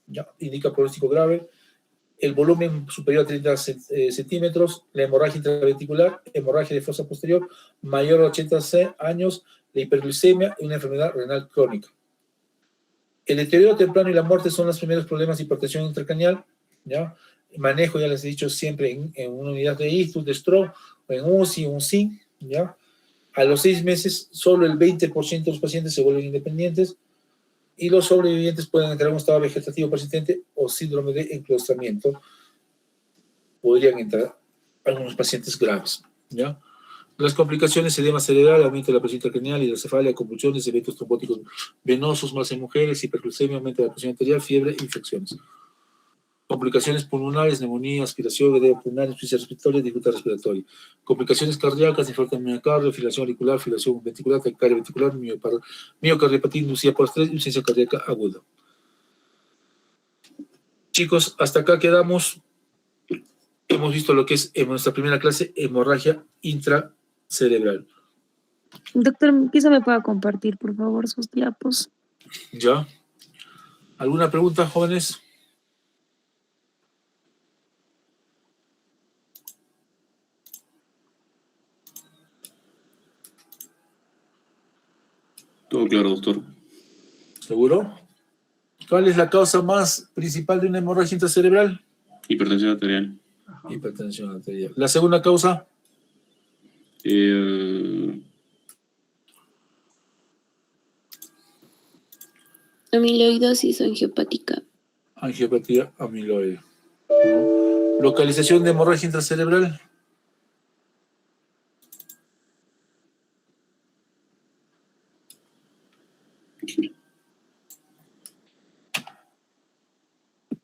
ya, indica pronóstico grave. El volumen superior a 30 centímetros, la hemorragia intraventricular, hemorragia de fosa posterior, mayor a 80 años, la hiperglicemia y una enfermedad renal crónica. El deterioro temprano y la muerte son los primeros problemas de hipertensión intracraneal, ¿ya? El manejo, ya les he dicho, siempre en una unidad de ISTU, de STRO, o en UCI, un SIN, ¿ya? A los 6 meses, solo el 20% de los pacientes se vuelven independientes y los sobrevivientes pueden entrar en un estado vegetativo persistente o síndrome de enclaustramiento. Podrían entrar algunos pacientes graves, ¿ya? Las complicaciones, edema cerebral, aumento de la presión intracraneal, hidrocefalia, convulsiones, eventos trombóticos venosos más en mujeres, hiperglucemia, aumento de la presión arterial, fiebre, infecciones. complicaciones pulmonares, neumonía, aspiración, edema pulmonar, insuficiencia respiratoria, dificultad respiratoria. Complicaciones cardíacas, infarto de miocardio, fibrilación auricular, fibrilación ventricular, taquicardia ventricular, miocardiopatía inducida por estrés, insuficiencia cardíaca aguda. Chicos, hasta acá quedamos. Hemos visto lo que es en nuestra primera clase hemorragia intracerebral. Doctor, quizá me pueda compartir, por favor, sus diapos. ¿Ya? ¿Alguna pregunta, jóvenes? Todo claro, doctor. ¿Seguro? ¿Cuál es la causa más principal de una hemorragia intracerebral? Hipertensión arterial. Hipertensión arterial. ¿La segunda causa? Amiloidosis angiopática. Angiopatía amiloide. ¿No? ¿Localización de hemorragia intracerebral?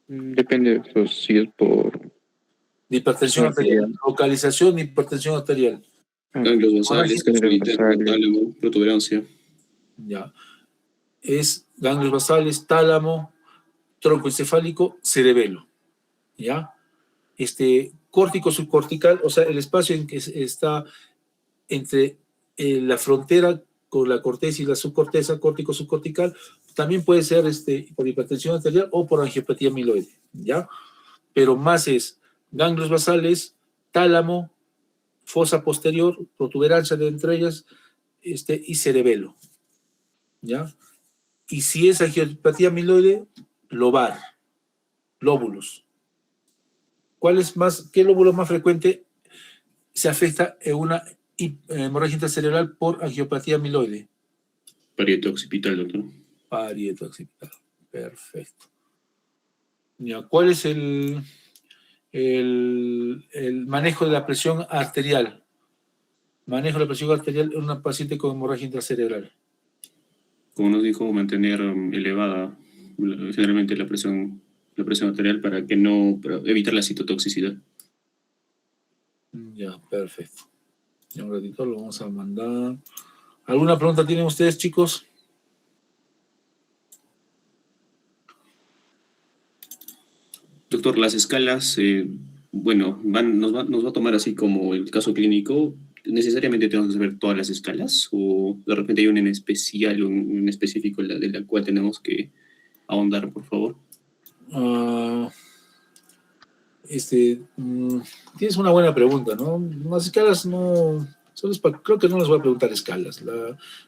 Depende, pues, si es por... De hipertensión arterial. Localización de hipertensión arterial. Ganglios basales, Ganglios basales. tálamo, protuberancia. Ya. Es ganglios basales, tálamo, tronco encefálico, cerebelo. ¿Ya? Córtico subcortical, o sea, el espacio en que está entre la frontera con la corteza y la subcorteza, córtico subcortical, también puede ser por hipertensión arterial o por angiopatía amiloide, ¿ya? Pero más es ganglios basales, tálamo, fosa posterior, protuberancia de entre ellas, y cerebelo, ¿ya? Y si es angiopatía amiloide, lobar, lóbulos. ¿Qué lóbulo más frecuente se afecta en una hemorragia intracerebral por angiopatía amiloide? Parieto occipital, doctor. Parieto occipital. Perfecto. Ya, ¿cuál es el manejo de la presión arterial? Manejo de la presión arterial en una paciente con hemorragia intracerebral. Como nos dijo, mantener elevada generalmente la presión arterial para evitar la citotoxicidad. Ya, perfecto. Ya un ratito lo vamos a mandar. ¿Alguna pregunta tienen ustedes, chicos? Doctor, las escalas, bueno, nos va a tomar así como el caso clínico. ¿Necesariamente tenemos que saber todas las escalas? ¿O de repente hay una en especial, un específico de la cual tenemos que ahondar, por favor? Tienes una buena pregunta, ¿no? Las escalas no... creo que no les voy a preguntar escalas.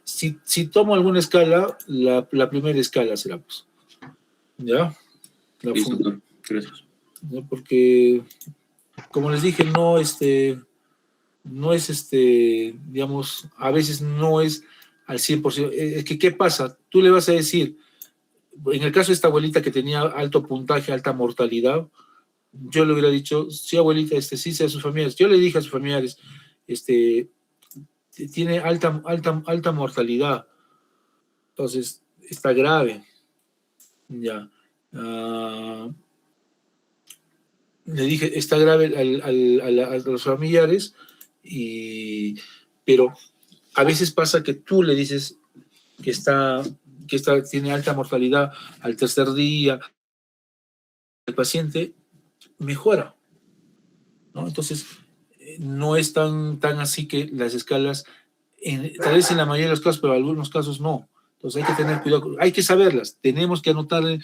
Si tomo alguna escala, la primera escala será, pues. ¿Ya? Listo, doctor. Gracias. ¿No? Porque, como les dije, no es, digamos, a veces no es al 100%. Es que, ¿qué pasa? Tú le vas a decir, en el caso de esta abuelita que tenía alto puntaje, alta mortalidad, yo le hubiera dicho, sí, abuelita, sí, sea a sus familiares. Yo le dije a sus familiares, tiene alta mortalidad, entonces está grave. Ya. Le dije, está grave a los familiares, pero a veces pasa que tú le dices que tiene alta mortalidad al tercer día, el paciente mejora, ¿no? Entonces, no es tan así que las escalas, tal vez en la mayoría de los casos, pero en algunos casos no. Entonces hay que tener cuidado, hay que saberlas, tenemos que anotarle.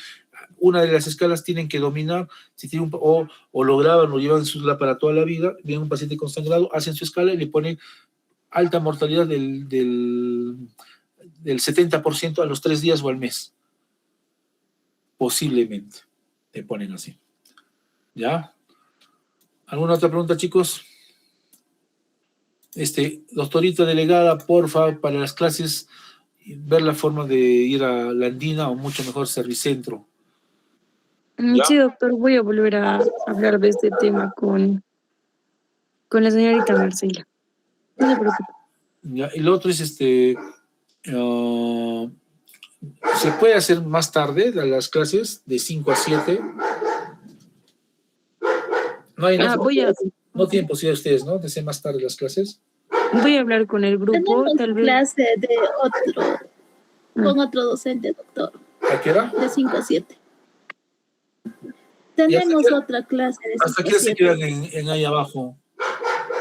Una de las escalas tienen que dominar, si tiene o lo graban o llevan su para toda la vida, viene un paciente con sangrado, hacen su escala y le ponen alta mortalidad del 70% a los 3 días o al mes. Posiblemente le ponen así. ¿Ya? ¿Alguna otra pregunta, chicos? Doctorita delegada, porfa, para las clases, ver la forma de ir a la Andina o mucho mejor Servicentro. ¿Ya? Sí, doctor, voy a volver a hablar de este tema con la señorita Marcela. No se preocupe. Ya, y lo otro es se puede hacer más tarde las clases de 5 a 7, No hay, no, Voy no tienen posibilidad ustedes, ¿no? De hacer más tarde las clases. a hablar con el grupo, Tenemos tal vez. clase de otro, con otro docente, doctor, ¿A qué hora? de 5 a 7. Tenemos qué- otra clase de 5 ¿Hasta a qué hora se 7. quedan en ahí abajo?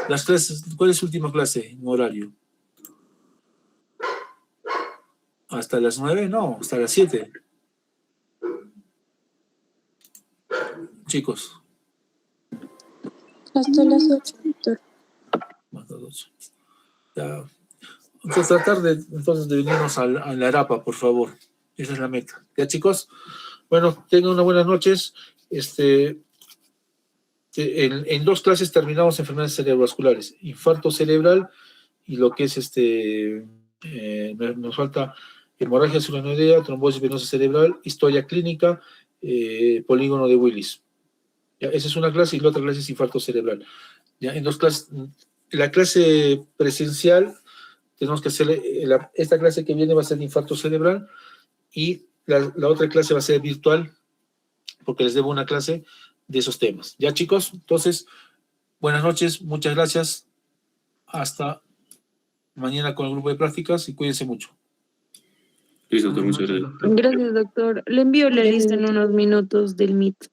Las clases, ¿cuál es su última clase en horario? ¿Hasta las 9? No, hasta las 7. Chicos. Hasta las 8, doctor. Más de 12. Ya. Entonces, tratar de venirnos a la Arapa, por favor. Esa es la meta. ¿Ya, chicos? Bueno, tengan unas buenas noches. En 2 clases terminamos enfermedades cerebrovasculares, infarto cerebral y lo que es nos falta hemorragia subaracnoidea, trombosis venosa cerebral, historia clínica, polígono de Willis. ¿Ya? Esa es una clase y la otra clase es infarto cerebral. ¿Ya? En 2 clases, la clase presencial tenemos que hacer, esta clase que viene va a ser de infarto cerebral y la otra clase va a ser virtual porque les debo una clase de esos temas. ¿Ya, chicos? Entonces, buenas noches, muchas gracias. Hasta mañana con el grupo de prácticas y cuídense mucho. Listo, doctor, muchas gracias. Gracias, doctor. Le envío la lista en unos minutos del Meet.